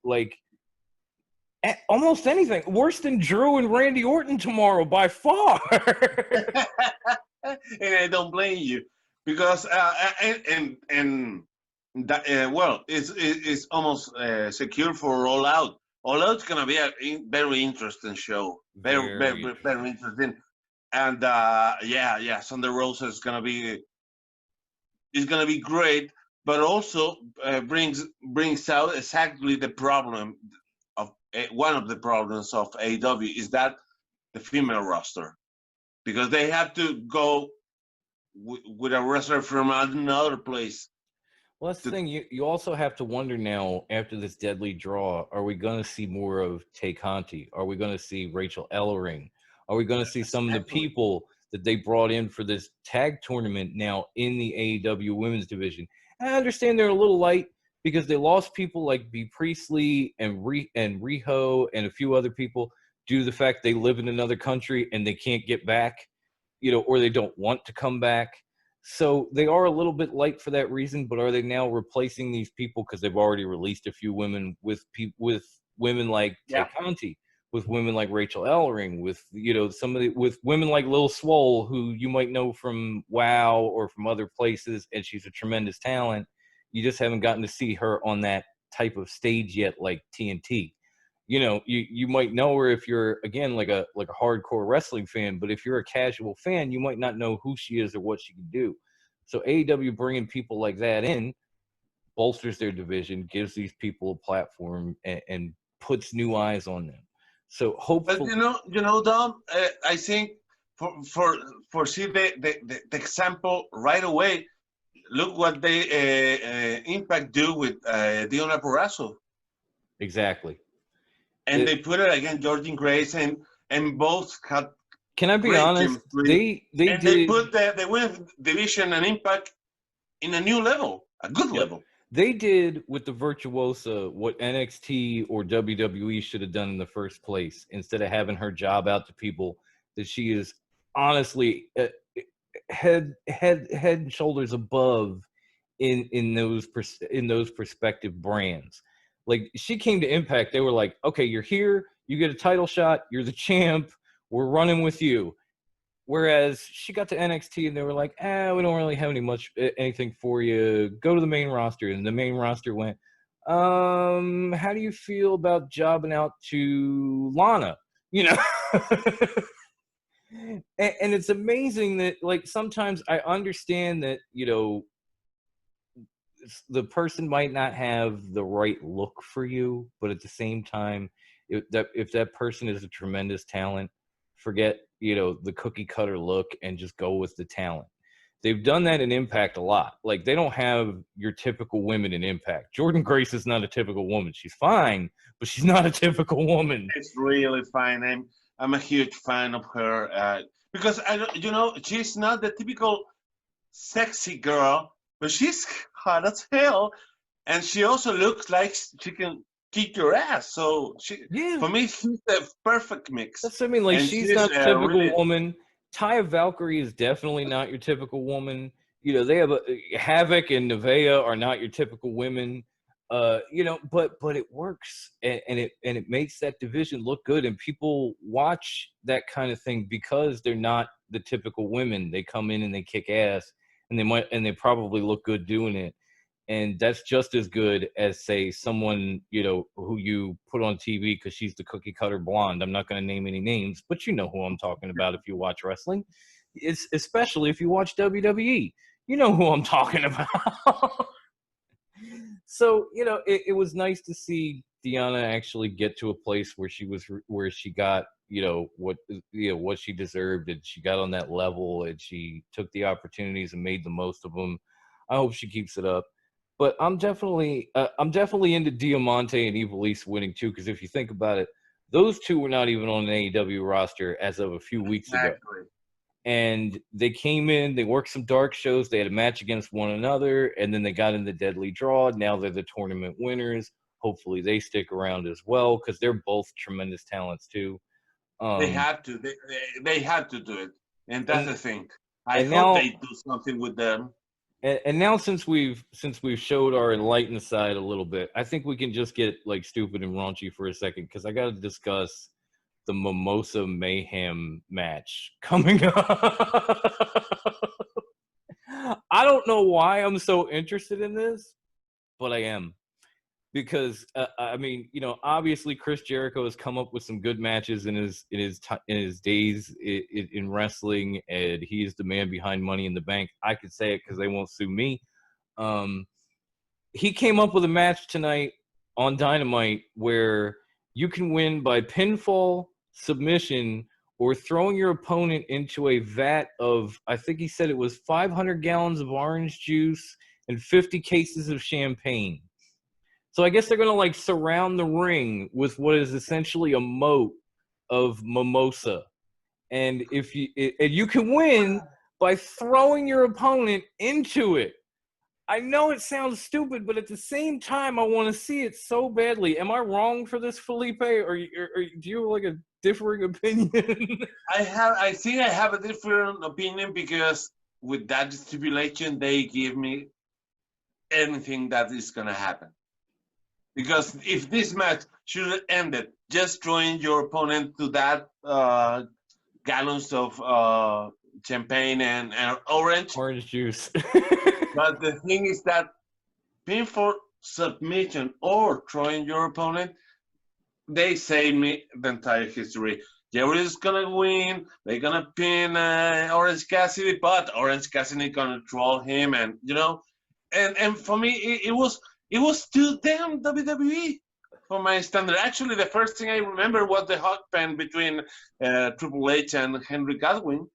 almost anything. Worse than Drew and Randy Orton tomorrow by far. And I don't blame you, because it's almost secure for All Out. All Out's gonna be a very interesting show. Very interesting. And Thunder Rosa is gonna be great, but also brings out exactly the problem of one of the problems of AEW is that the female roster, because they have to go with a wrestler from another place. Well, that's the thing. You also have to wonder now, after this deadly draw, are we going to see more of Tay Conti? Are we going to see Rachel Ellering? Are we going to see some of the people that they brought in for this tag tournament now in the AEW women's division? And I understand they're a little light because they lost people like B. Priestley and Riho and a few other people due to the fact they live in another country and they can't get back, or they don't want to come back. So they are a little bit light for that reason, but are they now replacing these people because they've already released a few women with women like Tay Conti, with women like Rachel Ellering, with with women like Lil Swole, who you might know from WoW or from other places, and she's a tremendous talent. You just haven't gotten to see her on that type of stage yet, like TNT. You might know her if you're, again, like a hardcore wrestling fan, but if you're a casual fan, you might not know who she is or what she can do. So AEW bringing people like that in bolsters their division, gives these people a platform, and puts new eyes on them. So hopefully, but Dom, I think for see the example right away. Look what they Impact do with Diona Purrazzo. Exactly. And they put it against Jordan Grace, and both had. Can I be honest? They put the women's division and Impact in a new level, a good level. They did with the Virtuosa what NXT or WWE should have done in the first place. Instead of having her job out to people that she is honestly head and shoulders above in those prospective brands. Like, she came to Impact, they were like, okay, you're here, you get a title shot, you're the champ, we're running with you. Whereas she got to NXT and they were like, we don't really have anything for you. Go to the main roster. And the main roster went, how do you feel about jobbing out to Lana? And it's amazing that, like, sometimes I understand that, the person might not have the right look for you, but at the same time, if that person is a tremendous talent, forget, the cookie cutter look and just go with the talent. They've done that in Impact a lot. Like, they don't have your typical women in Impact. Jordan Grace is not a typical woman. She's fine, but she's not a typical woman. It's really fine. I'm a huge fan of her because she's not the typical sexy girl, but she's hot as hell, and she also looks like she can kick your ass. So for me, she's the perfect mix. That's what I mean. Like, she's not a typical woman. Taya Valkyrie is definitely not your typical woman. They have Havoc and Nevaeh are not your typical women. But it works, and it makes that division look good, and people watch that kind of thing because they're not the typical women. They come in and they kick ass, and they probably look good doing it. And that's just as good as, say, someone, who you put on TV because she's the cookie cutter blonde. I'm not going to name any names, but you know who I'm talking about if you watch wrestling. It's especially if you watch WWE. You know who I'm talking about. So, it was nice to see Deonna actually get to a place where she got, what she deserved, and she got on that level, and she took the opportunities and made the most of them. I hope she keeps it up. But I'm definitely into Diamante and Ivelisse winning too, because if you think about it, those two were not even on an AEW roster as of a few weeks ago. And they came in, they worked some dark shows, they had a match against one another, and then they got in the Deadly Draw. Now they're the tournament winners. Hopefully they stick around as well, because they're both tremendous talents too. They have to. They have to do it, and that's the thing. I hope they do something with them. And now, since we've showed our enlightened side a little bit, I think we can just get like stupid and raunchy for a second, because I got to discuss the Mimosa Mayhem match coming up. I don't know why I'm so interested in this, but I am. Because obviously Chris Jericho has come up with some good matches in his days in wrestling, and he is the man behind Money in the Bank. I could say it because they won't sue me. He came up with a match tonight on Dynamite where you can win by pinfall, submission, or throwing your opponent into a vat of, I think he said it was 500 gallons of orange juice and 50 cases of champagne. So I guess they're going to surround the ring with what is essentially a moat of mimosa. And you can win by throwing your opponent into it. I know it sounds stupid, but at the same time, I want to see it so badly. Am I wrong for this, Felipe, or do you have a differing opinion? I think I have a different opinion, because with that stipulation, they give me anything that is going to happen. Because if this match should have ended just throwing your opponent to that gallons of champagne and orange juice. But the thing is that pinfall, submission, or throwing your opponent, they save me the entire history. Jerry is gonna win. They're gonna pin Orange Cassidy, but Orange Cassidy gonna troll him, and and for me it was too damn WWE for my standard. Actually, the first thing I remember was the hot pen between Triple H and Henry Godwin.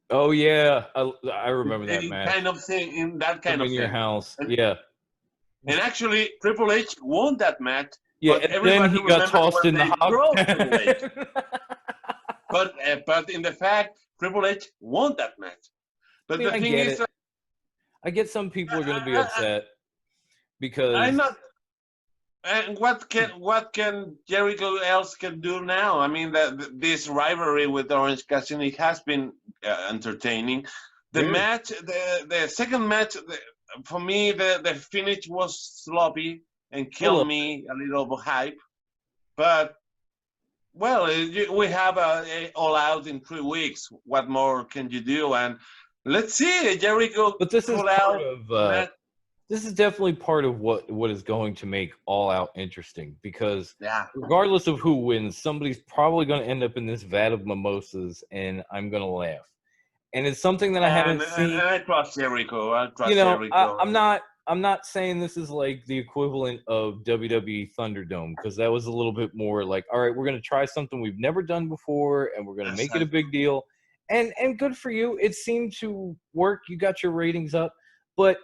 Oh yeah, I remember that match. Kind of thing in that kind of in thing. Your house, yeah. And actually, Triple H won that match. Yeah, and then he got tossed in the hot pen. But in the fact, Triple H won that match. But the thing is, I get some people are going to be upset because I'm not. And what can Jericho else can do now? I mean, this rivalry with Orange Cassidy has been entertaining. The match, the second match, for me, the finish was sloppy and killed me a little hype. But well, we have a All Out in 3 weeks. What more can you do? And let's see, Jericho. But this is part of. This is definitely part of what is going to make All Out interesting, because regardless of who wins, somebody's probably going to end up in this vat of mimosas, and I'm going to laugh. And it's something that I haven't seen. And I trust Jericho. Jericho. I'm not saying this is like the equivalent of WWE Thunderdome, because that was a little bit more like, all right, we're going to try something we've never done before, and we're going to make it a big deal. And good for you. It seemed to work. You got your ratings up. But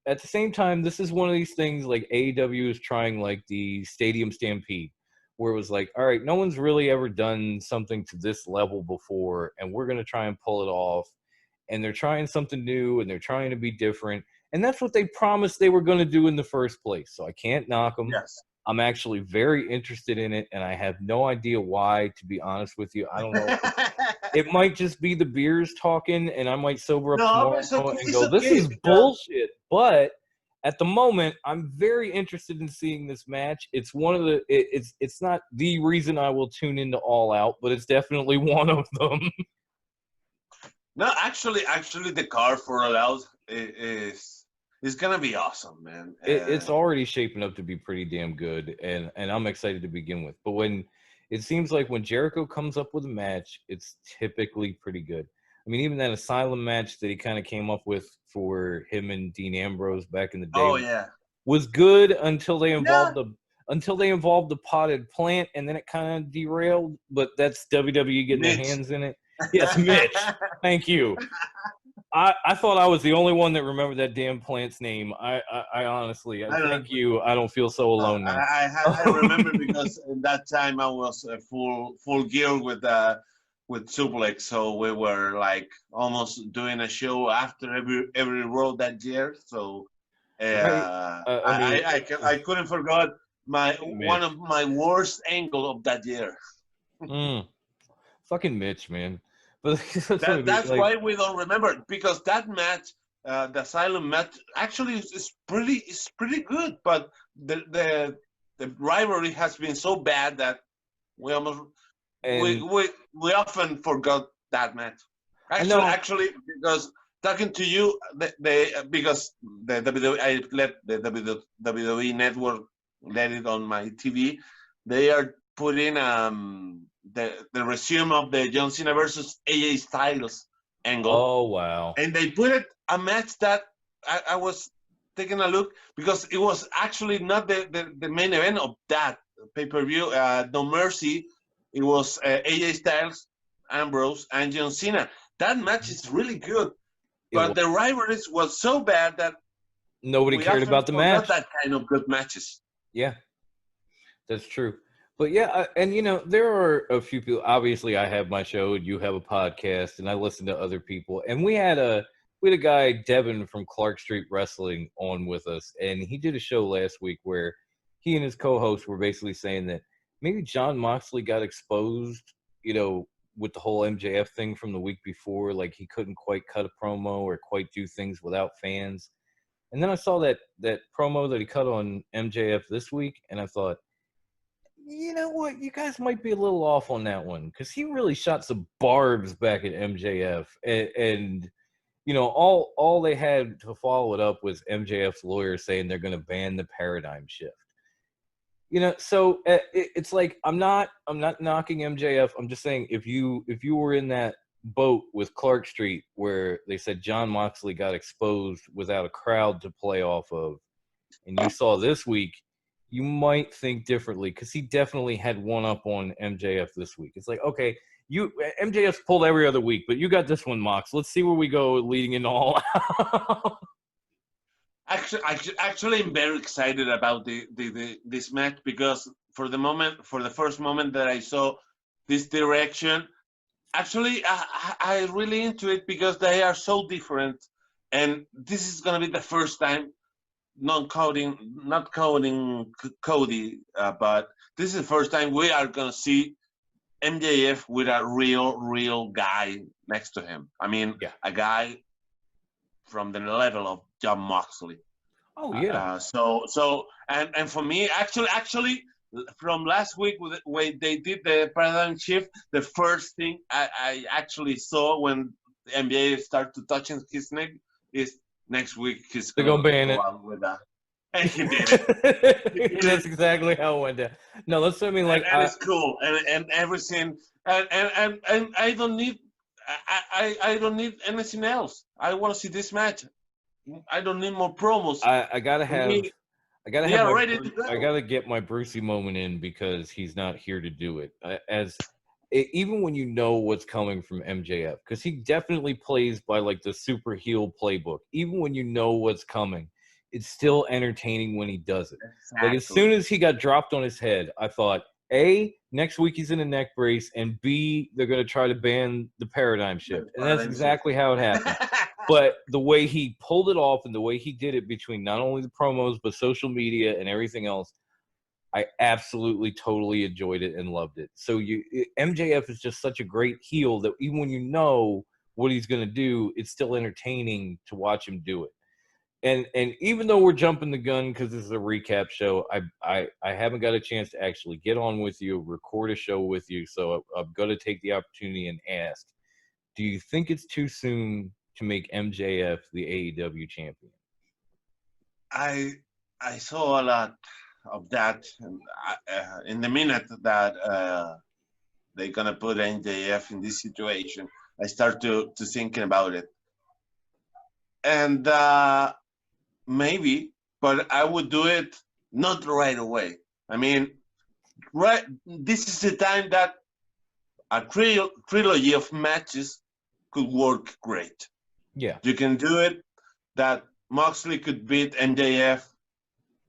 at the same time, this is one of these things like AEW is trying, like the Stadium Stampede, where it was like, all right, no one's really ever done something to this level before, and we're going to try and pull it off. And they're trying something new, and they're trying to be different. And that's what they promised they were going to do in the first place. So I can't knock them. Yes. I'm actually very interested in it, and I have no idea why, to be honest with you. I don't know. It might just be the beers talking, and I might sober up tomorrow and go, this is bullshit. But at the moment, I'm very interested in seeing this match. It's one of the it's not the reason I will tune into All Out, but it's definitely one of them. No, actually, the card for All Out It's gonna be awesome, man. It's already shaping up to be pretty damn good, and I'm excited to begin with. But when it seems like when Jericho comes up with a match, it's typically pretty good. I mean, even that Asylum match that he kind of came up with for him and Dean Ambrose back in the day Oh yeah. was good until they Yeah. involved the potted plant, and then it kind of derailed. But that's WWE getting their Mitch. hands in it. Yes, Mitch. Thank you. I thought I was the only one that remembered that damn plant's name. I honestly, thank you. I don't feel so alone now. I remember because at that time I was full gear with Suplex, so we were like almost doing a show after every road that year. So Right. I mean, I couldn't forget one of my worst angle of that year. Fucking Mitch, man. But That's why we don't remember, because that match, the Asylum match, actually is pretty good. But the rivalry has been so bad that we almost we often forgot that match. Actually, because talking to you, because the WWE, I let the WWE network let it on my TV, they are putting the resume of the John Cena versus AJ Styles angle. Oh wow! And they put it a match that I was taking a look, because it was actually not the main event of that pay-per-view. No Mercy. It was AJ Styles, Ambrose, and John Cena. That match is really good, but the rivalries was so bad that nobody cared about the match. That kind of good matches. Yeah, that's true. But yeah, and there are a few people. Obviously, I have my show, and you have a podcast, and I listen to other people. And we had a guy, Devin from Clark Street Wrestling, on with us, and he did a show last week where he and his co-host were basically saying that maybe Jon Moxley got exposed, with the whole MJF thing from the week before. Like he couldn't quite cut a promo or quite do things without fans. And then I saw that promo that he cut on MJF this week, and I thought, you know what? You guys might be a little off on that one, because he really shot some barbs back at MJF, and all they had to follow it up was MJF's lawyer saying they're going to ban the paradigm shift. So it's like I'm not knocking MJF. I'm just saying if you were in that boat with Clark Street where they said Jon Moxley got exposed without a crowd to play off of, and you saw this week, you might think differently, because he definitely had one up on MJF this week. It's like, okay, MJF's pulled every other week, but you got this one, Mox. Let's see where we go leading into All Out. Actually, I'm very excited about this match, because for the first moment that I saw this direction, actually, I really into it, because they are so different, and this is gonna be the first time. Not counting Cody, but this is the first time we are gonna see MJF with a real guy next to him. I mean, a guy from the level of Jon Moxley. Oh yeah. And for me, actually, from last week when they did the paradigm shift, the first thing I actually saw when the MJF started touching his neck is, next week he's gonna ban it. With that. And he did it. That's exactly how it went down. No, that's what I mean. Like, and it's cool, and everything, and I don't need I don't need anything else. I want to see this match. I don't need more promos. I gotta get my Brucey moment in, because he's not here to do it. Even when you know what's coming from MJF, because he definitely plays by like the super heel playbook. Even when you know what's coming, it's still entertaining when he does it. Exactly. Like as soon as he got dropped on his head, I thought, A, next week he's in a neck brace, and B, they're going to try to ban the paradigm shift. And that's exactly how it happened. But the way he pulled it off and the way he did it between not only the promos but social media and everything else, I absolutely totally enjoyed it and loved it. So MJF is just such a great heel that even when you know what he's going to do, it's still entertaining to watch him do it. And even though we're jumping the gun because this is a recap show, I haven't got a chance to actually get on with you, record a show with you. So I'm going to take the opportunity and ask, do you think it's too soon to make MJF the AEW champion? I saw a lot of that in the minute that they're gonna put NJF in this situation. I start to thinking about it, and maybe, but I would do it not right away. I mean, right. This is the time that a trilogy of matches could work great. Yeah. You can do it that Moxley could beat MJF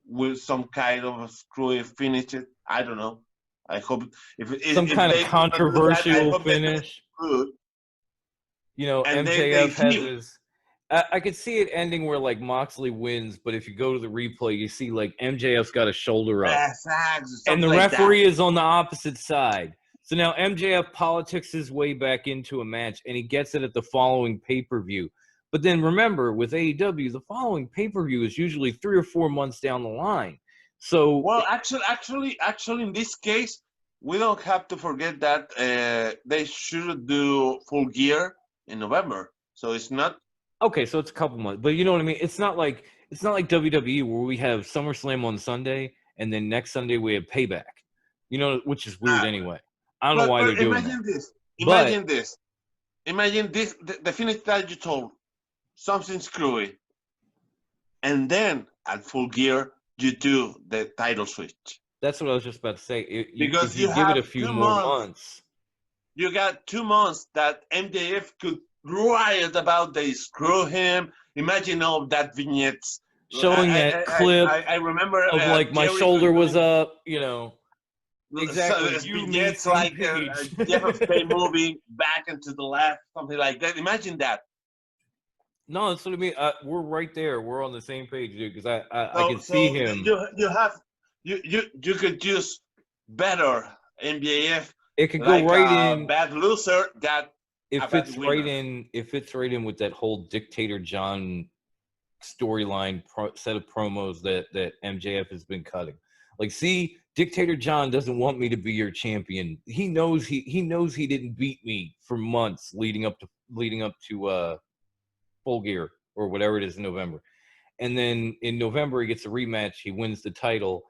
with some kind of a screwy finish. It. I don't know. I hope Some if kind of they do not do that, I controversial hope they do it finish. good. You know, And they MJF has keep his. I could see it ending where like Moxley wins, but if you go to the replay, you see like MJF's got a shoulder up, sags or and something the like that. referee is on the opposite side. So now MJF politics his way back into a match, and he gets it at the following pay-per-view. But then remember, with AEW, the following pay-per-view is usually 3 or 4 months down the line. So Well, actually, in this case, we don't have to forget that they should do Full Gear in November. So it's not. okay, so it's a couple months, but you know what I mean. It's not like WWE where we have SummerSlam on Sunday and then next Sunday we have Payback. You know, which is weird anyway. I don't know why they're doing imagine that. this. But Imagine this. The finish that you told, something screwy, and then at Full Gear you do the title switch. that's what I was just about to say. Because If you you give it a have few 2 more months. months, You got 2 months that MJF could riot about. They screw him. Imagine all that vignettes. showing that clip I remember of like my Jericho shoulder was doing up, you know. Exactly. You, me, vignettes same like page. Jeff of Spade moving back and to the left, something like that. Imagine that. No, that's what I mean. We're right there. We're on the same page, dude. Because I So, can see him. You could use better MJF It could like go right a in. bad loser that It a bad fits winner. right in. It fits right in with that whole Dictator John storyline set of promos that MJF has been cutting. Like, see, Dictator John doesn't want me to be your champion. He knows he knows he didn't beat me for months leading up to Full Gear or whatever it is in November. And then in November he gets a rematch. He wins the title,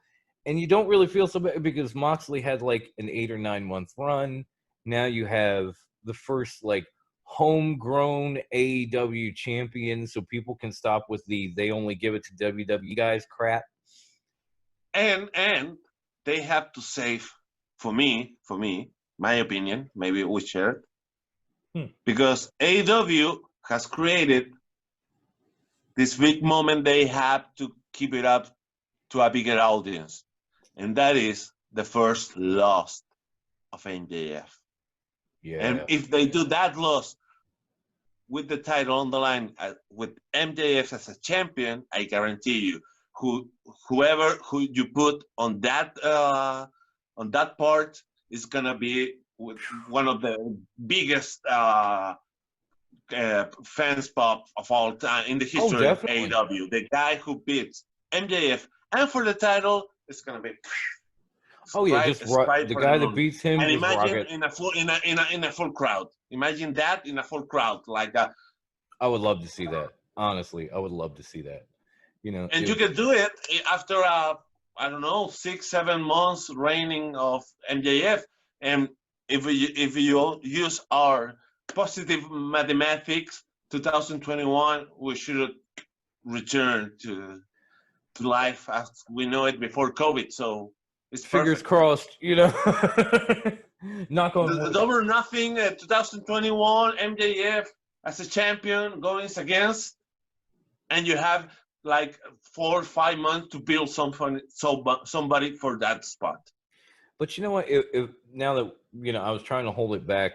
and you don't really feel so bad because Moxley had like an 8 or 9 month run. Now you have the first like homegrown AEW champion, so people can stop with they only give it to WWE guys crap. And they have to save for me, my opinion, maybe we share it. Because AEW has created this big moment. They have to keep it up to a bigger audience, and that is the first loss of MJF. Yeah. And if they do that loss with the title on the line, with MJF as a champion, I guarantee you, whoever you put on that part is gonna be one of the biggest fans pop of all time in the history of AEW. The guy who beats MJF and for the title is gonna be. Oh yeah, just the guy that beats him. And just imagine rocket. in a full crowd. Imagine that in a full crowd like that. I would love to see that. Honestly, I would love to see that. You know, and you can do it after I don't know 6-7 months reigning of MJF. And if you use our positive mathematics, 2021 we should return to life as we know it before COVID. So it's fingers perfect. crossed, you know. Knock on wood. Double or nothing. 2021 MJF as a champion going against, and you have like 4 or 5 months to build somebody for that spot. But you know what? If now that you know, I was trying to hold it back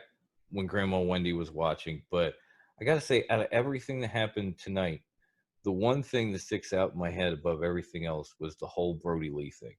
when Grandma Wendy was watching, but I got to say, out of everything that happened tonight, the one thing that sticks out in my head above everything else was the whole Brody Lee thing.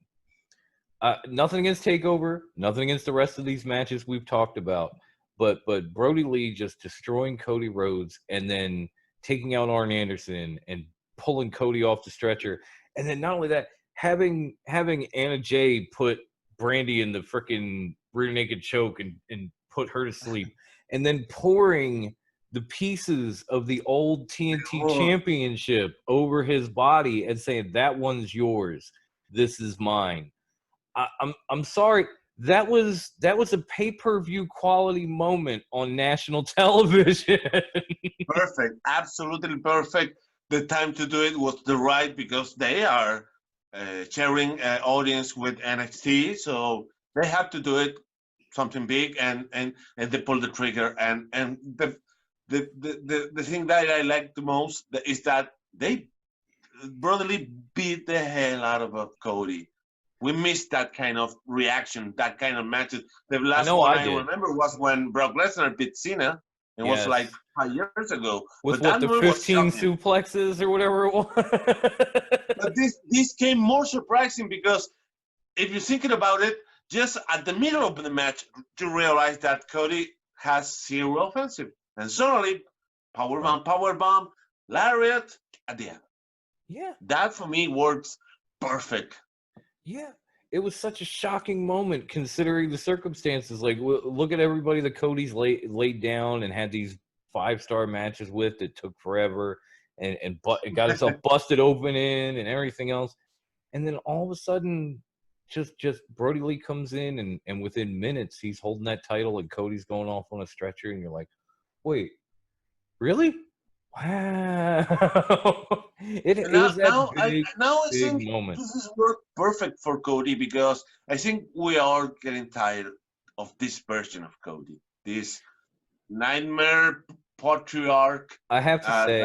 Nothing against Takeover, nothing against the rest of these matches we've talked about, but Brody Lee just destroying Cody Rhodes and then taking out Arn Anderson and pulling Cody off the stretcher, and then not only that, having Anna Jay put Brandy in the freaking rear naked choke and put her to sleep, and then pouring the pieces of the old TNT championship over his body and saying, that one's yours. This is mine. I'm sorry. That was a pay-per-view quality moment on national television. Perfect. Absolutely perfect. The time to do it was the right because they are sharing audience with NXT. So they have to do it something big and they pull the trigger. And the thing that I like the most is that they brotherly beat the hell out of Cody. We missed that kind of reaction, that kind of matches. The last one I remember was when Brock Lesnar beat Cena. It was like 5 years ago. With what, the 15 suplexes or whatever it was? But this came more surprising because if you're thinking about it, just at the middle of the match, you realize that Cody has zero offensive. And suddenly, powerbomb, lariat at the end. Yeah. That for me works perfect. Yeah, it was such a shocking moment considering the circumstances. Like, look at everybody that Cody's laid down and had these 5-star matches with that took forever and got himself busted open in and everything else. And then all of a sudden, just Brody Lee comes in and within minutes, he's holding that title and Cody's going off on a stretcher. And you're like, wait, really? Wow. It was that big moment. This is work perfect for Cody because I think we are getting tired of this version of Cody, this nightmare patriarch. I have to say,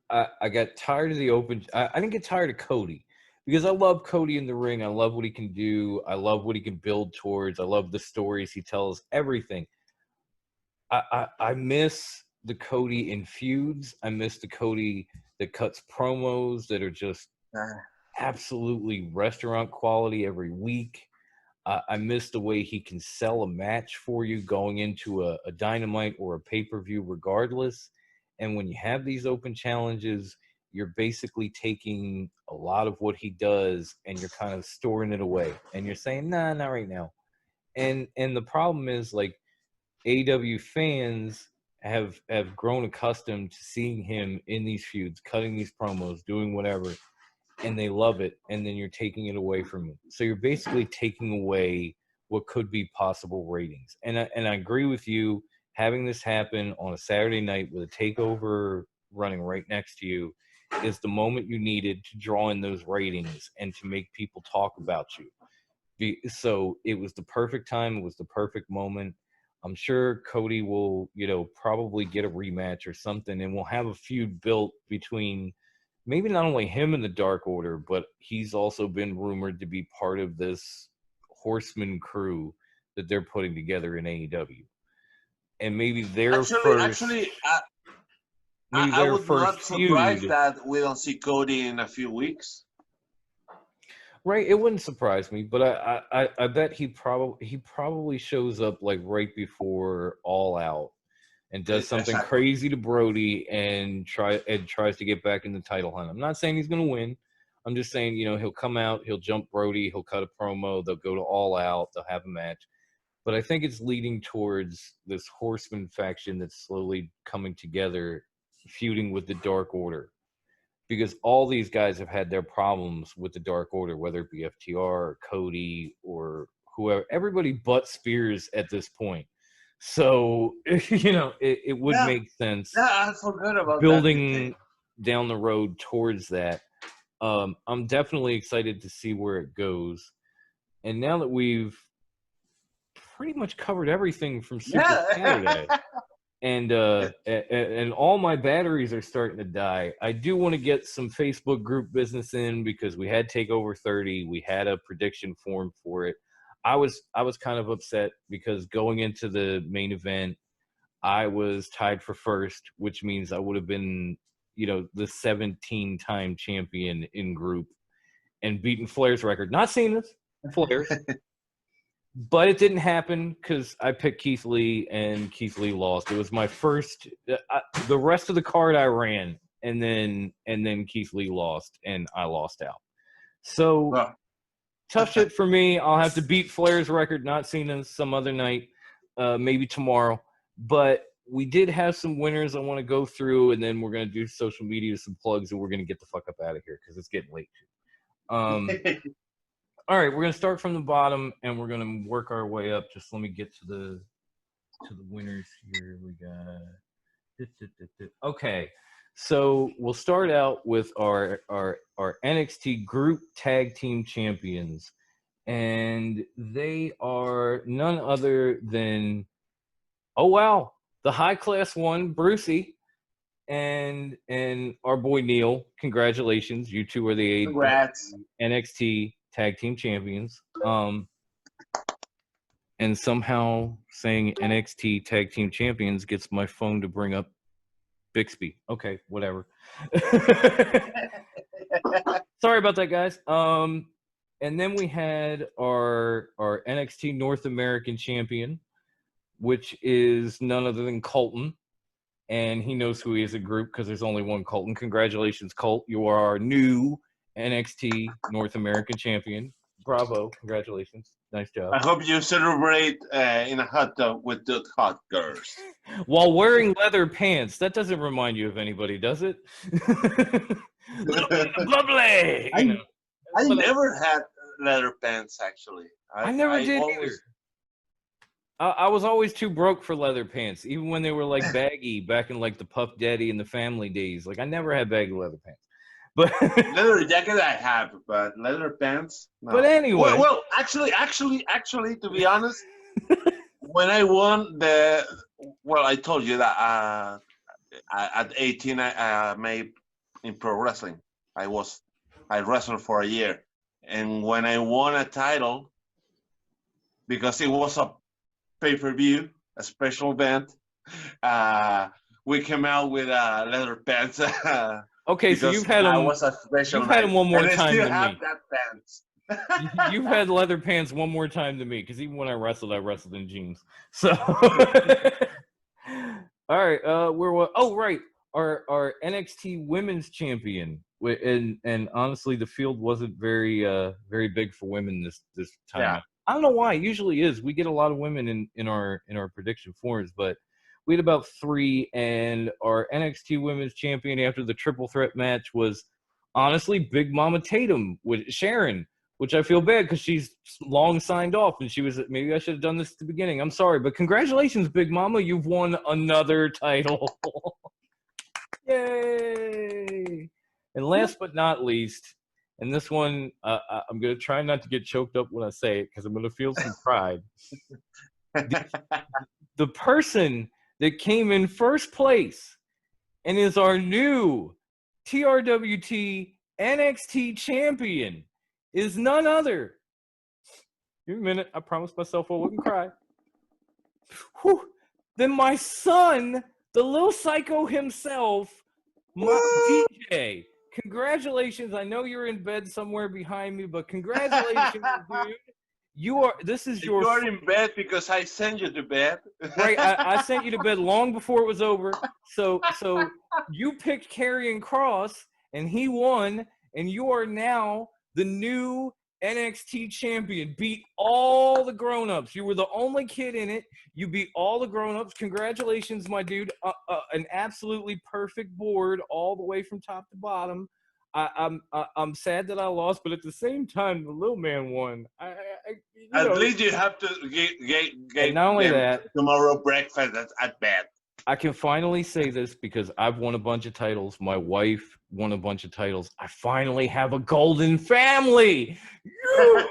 I got tired of the open. I didn't get tired of Cody because I love Cody in the ring. I love what he can do. I love what he can build towards. I love the stories he tells, everything. I miss the Cody in feuds. I miss the Cody that cuts promos that are just absolutely restaurant quality every week. I miss the way he can sell a match for you going into a Dynamite or a pay-per-view regardless. And when you have these open challenges, you're basically taking a lot of what he does and you're kind of storing it away. And you're saying, nah, not right now. And the problem is, like, AEW fans have grown accustomed to seeing him in these feuds, cutting these promos, doing whatever, and they love it, and then you're taking it away from him. So you're basically taking away what could be possible ratings. And I agree with you, having this happen on a Saturday night with a takeover running right next to you is the moment you needed to draw in those ratings and to make people talk about you. So it was the perfect time. It was the perfect moment. I'm sure Cody will, probably get a rematch or something, and we'll have a feud built between maybe not only him and the Dark Order, but he's also been rumored to be part of this Horseman crew that they're putting together in AEW. And maybe their I would not surprise that we don't see Cody in a few weeks. Right, it wouldn't surprise me, but I bet he probably shows up like right before All Out and does something crazy to Brody and tries to get back in the title hunt. I'm not saying he's going to win. I'm just saying, he'll come out, he'll jump Brody, he'll cut a promo, they'll go to All Out, they'll have a match. But I think it's leading towards this Horseman faction that's slowly coming together, feuding with the Dark Order. Because all these guys have had their problems with the Dark Order, whether it be FTR or Cody or whoever, everybody but Spears at this point. So, it would make sense. Yeah, I forgot about building down the road towards that. I'm definitely excited to see where it goes. And now that we've pretty much covered everything from Super Saturday, and all my batteries are starting to die, I do want to get some Facebook group business in because we had Takeover 30. We had a prediction form for it. I was kind of upset because going into the main event, I was tied for first, which means I would have been, the 17-time champion in group and beaten Flair's record. Not Cena's, Flair's. But it didn't happen because I picked Keith Lee and Keith Lee lost. It was my first. The rest of the card I ran, and then Keith Lee lost, and I lost out. So tough shit for me. I'll have to beat Flair's record, not Cena's, some other night, maybe tomorrow. But we did have some winners I want to go through, and then we're going to do social media, some plugs, and we're going to get the fuck up out of here because it's getting late. All right, we're going to start from the bottom, and we're going to work our way up. Just let me get to the winners here. We got okay. So we'll start out with our NXT Group Tag Team Champions, and they are none other than the high class one, Brucey, and our boy Neil. Congratulations, you two are the Congrats. NXT Tag Team Champions. And somehow saying NXT Tag Team Champions gets my phone to bring up Bixby. Okay, whatever. Sorry about that, guys. And then we had our NXT North American champion, which is none other than Colton. And he knows who he is a group because there's only one Colton. Congratulations, Colt. You are our new NXT North American champion. Bravo. Congratulations. Nice job. I hope you celebrate in a hot tub with the hot girls. While wearing leather pants. That doesn't remind you of anybody, does it? Bubbly. I never had leather pants, actually. I never did either. I was always too broke for leather pants, even when they were like baggy back in like the Puff Daddy and the Family days. Like I never had baggy leather pants. But leather jacket I have, but leather pants. No. But anyway, well, actually, to be honest, when I won I told you that at 18 I made in pro wrestling. I wrestled for a year, and when I won a title, because it was a pay-per-view, a special event, we came out with leather pants. Okay, so you've had them. You've had them one more time than me. That pants. You've had leather pants one more time than me, because even when I wrestled in jeans. So, all right, right, our NXT Women's Champion, and honestly, the field wasn't very big for women this time. Yeah. I don't know why. It usually is. We get a lot of women in our prediction forums, but we had about 3, and our NXT Women's Champion after the triple threat match was honestly Big Mama Tatum with Sharon, which I feel bad because she's long signed off, and she was, maybe I should have done this at the beginning. I'm sorry, but congratulations, Big Mama. You've won another title. Yay! And last but not least, and this one, I'm going to try not to get choked up when I say it because I'm going to feel some pride. The person that came in first place and is our new TRWT NXT champion is none other. Give me a minute. I promised myself I wouldn't cry. Than my son, the little psycho himself, my DJ. Congratulations. I know you're in bed somewhere behind me, but congratulations, dude. This is your... You're in bed because I sent you to bed. Right, I sent you to bed long before it was over. So you picked Karrion Kross, and he won, and you are now the new NXT champion. Beat all the grown-ups. You were the only kid in it. You beat all the grown-ups. Congratulations, my dude. An absolutely perfect board all the way from top to bottom. I'm sad that I lost, but at the same time, the little man won. At least you have to get not only that, tomorrow breakfast at bed. I can finally say this because I've won a bunch of titles. My wife won a bunch of titles. I finally have a golden family. The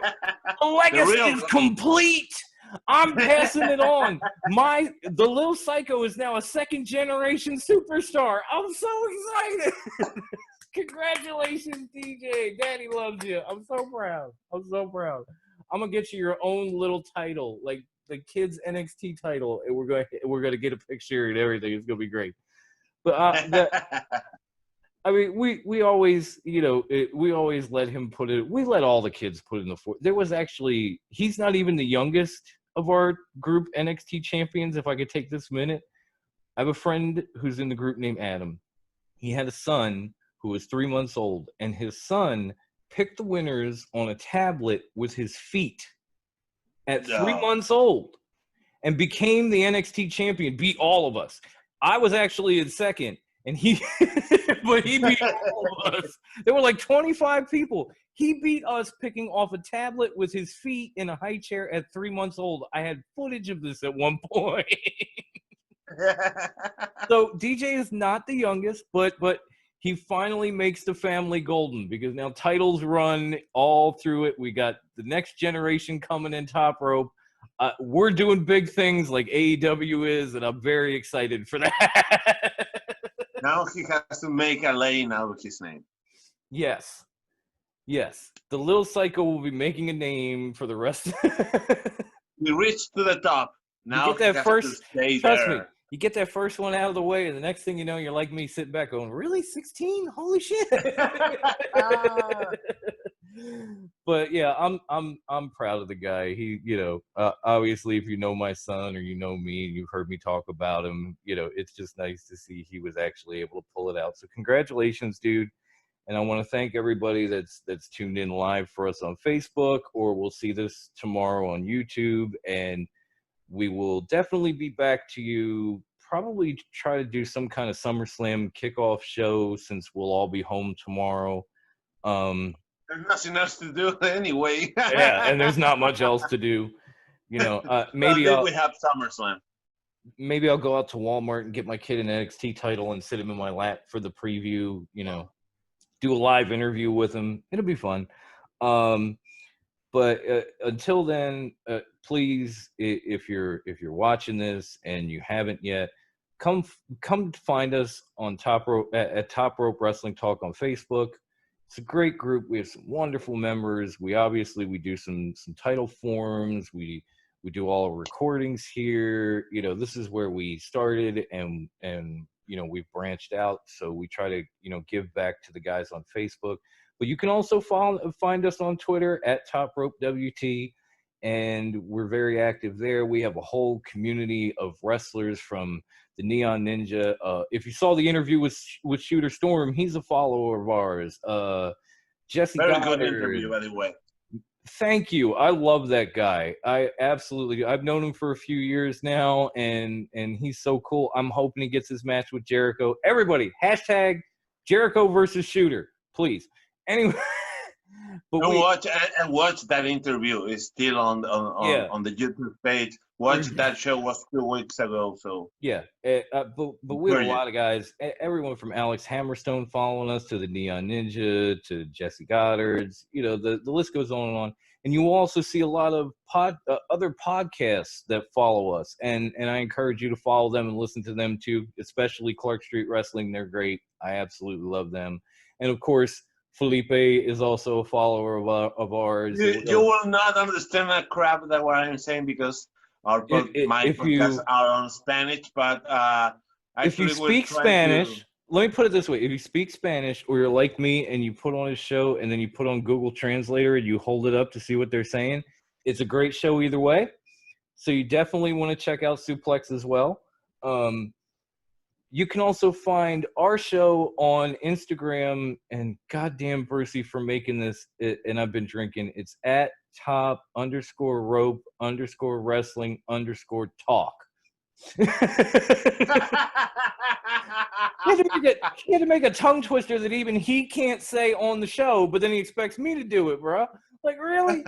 legacy is complete. I'm passing it on. The little psycho is now a second-generation superstar. I'm so excited. Congratulations, DJ. Daddy loves you. I'm so proud. I'm gonna get you your own little title, like the kids NXT title, and we're gonna get a picture and everything. It's gonna be great. But I mean, we always, we always let him put it. We let all the kids put in the fort. There was actually, he's not even the youngest of our group NXT champions. If I could take this minute, I have a friend who's in the group named Adam. He had a son who was 3 months old, and his son picked the winners on a tablet with his feet at 3 months old. and became the NXT champion, beat all of us. I was actually in second, and but he beat all of us. There were like 25 people. He beat us picking off a tablet with his feet in a high chair at 3 months old. I had footage of this at one point. So DJ is not the youngest, but he finally makes the family golden because now titles run all through it. We got the next generation coming in Top Rope. We're doing big things like AEW is, and I'm very excited for that. Now he has to make a lane out of his name. Yes. The little Psycho will be making a name for the rest. He reached to the top. Now you get that first. Trust me. You get that first one out of the way, and the next thing you know, you're like me, sitting back going, "Really, 16? Holy shit!" But yeah, I'm proud of the guy. He, obviously, if you know my son or you know me, you've heard me talk about him. It's just nice to see he was actually able to pull it out. So congratulations, dude. And I want to thank everybody that's tuned in live for us on Facebook, or we'll see this tomorrow on YouTube. And we will definitely be back to you, probably try to do some kind of SummerSlam kickoff show since we'll all be home tomorrow. There's nothing else to do anyway. Yeah, and there's not much else to do. Maybe we have SummerSlam. Maybe I'll go out to Walmart and get my kid an NXT title and sit him in my lap for the preview, do a live interview with him. It'll be fun. But until then, please, if you're watching this and you haven't yet, come find us on Top Rope at Top Rope Wrestling Talk on Facebook. It's a great group. We have some wonderful members. We do some title forms. We do all our recordings here. This is where we started, and we've branched out. So we try to give back to the guys on Facebook. But you can also find us on Twitter at Top Rope WT, and we're very active there. We have a whole community of wrestlers from the Neon Ninja. If you saw the interview with Shooter Storm, he's a follower of ours. Jesse Very Goddard. good interview, by the way. Thank you. I love that guy. I absolutely do. I've known him for a few years now, and he's so cool. I'm hoping he gets his match with Jericho. Everybody, hashtag Jericho versus Shooter, please. Anyway, watch that interview. It's still on the YouTube page. That show was 2 weeks ago. So yeah, but we have a lot of guys. Everyone from Alex Hammerstone following us to the Neon Ninja to Jesse Goddard's. The list goes on and on. And you will also see a lot of other podcasts that follow us, and I encourage you to follow them and listen to them too. Especially Clark Street Wrestling, they're great. I absolutely love them, and of course. Felipe is also a follower of ours. You will not understand that crap that what I'm saying because my podcasts are on Spanish. But if you speak Spanish, let me put it this way: if you speak Spanish, or you're like me and you put on a show and then you put on Google Translator and you hold it up to see what they're saying, it's a great show either way. So you definitely want to check out Suplex as well. You can also find our show on Instagram, and goddamn Brucey for making this, and I've been drinking. It's at top_rope_wrestling_talk. He had to make a tongue twister that even he can't say on the show, but then he expects me to do it, bro. Like, really?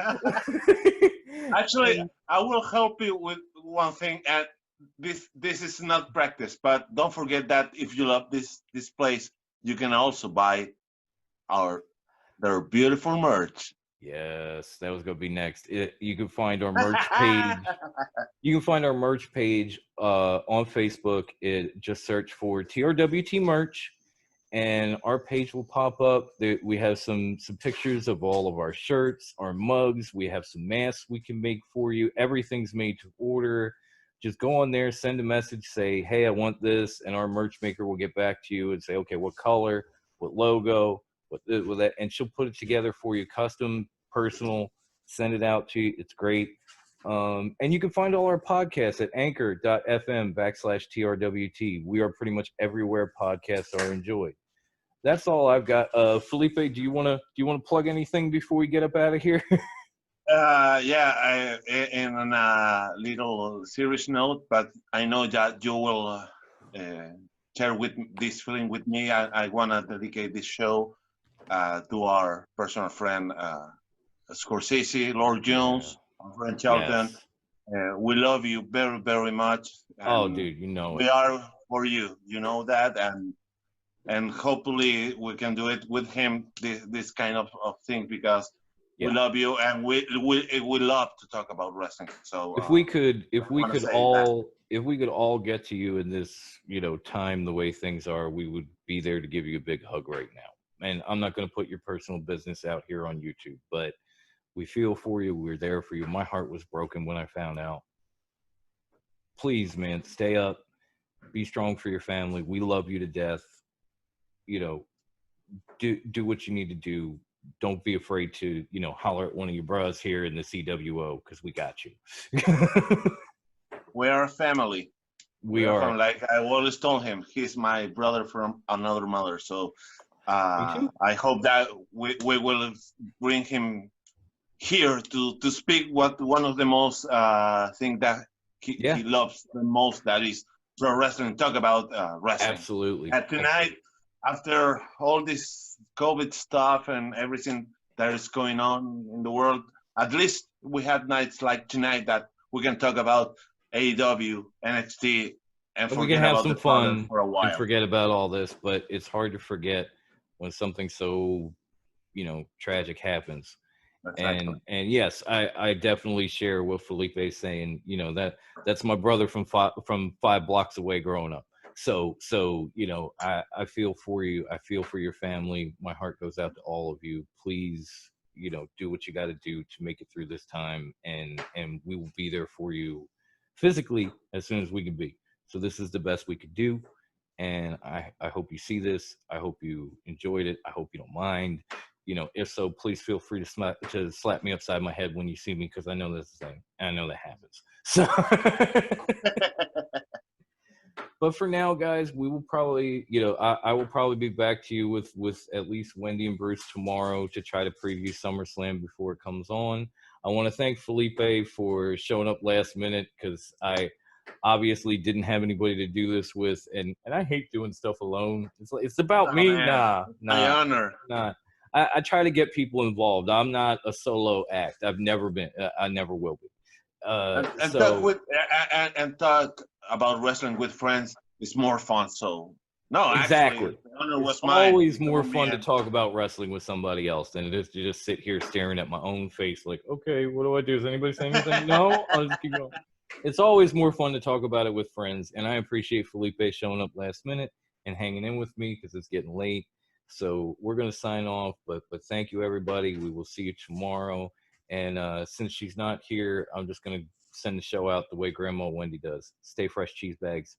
Actually, I will help you with one thing. This is not practice, but don't forget that if you love this place, you can also buy their beautiful merch. Yes, that was going to be next. You can find our merch page. You can find our merch page on Facebook. Just search for TRWT merch, and our page will pop up. We have some pictures of all of our shirts, our mugs. We have some masks we can make for you. Everything's made to order. Just go on there, send a message, say, hey, I want this, and our merch maker will get back to you and say, okay, what color, what logo, what that, and she'll put it together for you, custom, personal, send it out to you. It's great. And you can find all our podcasts at anchor.fm/TRWT. We are pretty much everywhere podcasts are enjoyed. That's all I've got. Felipe, do you want to plug anything before we get up out of here? In a little serious note, but I know that you will share this feeling with me. I want to dedicate this show to our personal friend Scorsese, Lord Yeah. Jones, our friend Charlton. Yes. We love you very, very much, Oh, and dude, you know we it. are for you. You know that, and hopefully we can do it with him. This kind of thing because we Yeah. love you, and we love to talk about wrestling. So If we could, I want to say that. if we could all get to you in this, time the way things are, we would be there to give you a big hug right now. And I'm not going to put your personal business out here on YouTube, but we feel for you. We're there for you. My heart was broken when I found out. Please, man, stay up. Be strong for your family. We love you to death. You know, do what you need to do. Don't be afraid to, holler at one of your bros here in the CWO because we got you. We are a family. We Are are. family. Like I always told him, he's my brother from another mother. So Me too. I hope that we will bring him here to speak what one of the most thing that Yeah, he loves the most, that is pro wrestling. Talk about wrestling. absolutely. And tonight, after all this COVID stuff and everything that is going on in the world, at least we have nights like tonight that we can talk about AEW, NXT, and And we can forget have about some the product fun for a and while. forget about all this, but it's hard to forget when something so, tragic happens. Exactly. And yes, I definitely share what Felipe is saying. That's my brother from five blocks away growing up. So I feel for you. I feel for your family. My heart goes out to all of you. Please, do what you got to do to make it through this time, and we will be there for you physically as soon as we can be. So this is the best we could do. And I hope you see this. I hope you enjoyed it. I hope you don't mind. If so, please feel free to slap me upside my head when you see me, because I know that's the thing. I know that happens. So, but for now, guys, we will probably, I will probably be back to you with at least Wendy and Bruce tomorrow to try to preview SummerSlam before it comes on. I want to thank Felipe for showing up last minute, because I obviously didn't have anybody to do this with, and I hate doing stuff alone. It's about Oh me. man, Nah, my nah, honor. nah. I try to get people involved. I'm not a solo act. I've never been. I never will be. And talk So with and talk about wrestling with friends is more fun. So no, actually, exactly, the honor it's was mine always to more come fun to in. talk about wrestling with somebody else than it is to just sit here staring at my own face. Like, okay, what do I do? Is anybody saying anything? No, I'll just keep going. It's always more fun to talk about it with friends, and I appreciate Felipe showing up last minute and hanging in with me because it's getting late. So we're gonna sign off, but thank you everybody. We will see you tomorrow. And since she's not here, I'm just gonna send the show out the way Grandma Wendy does. Stay fresh, cheese bags.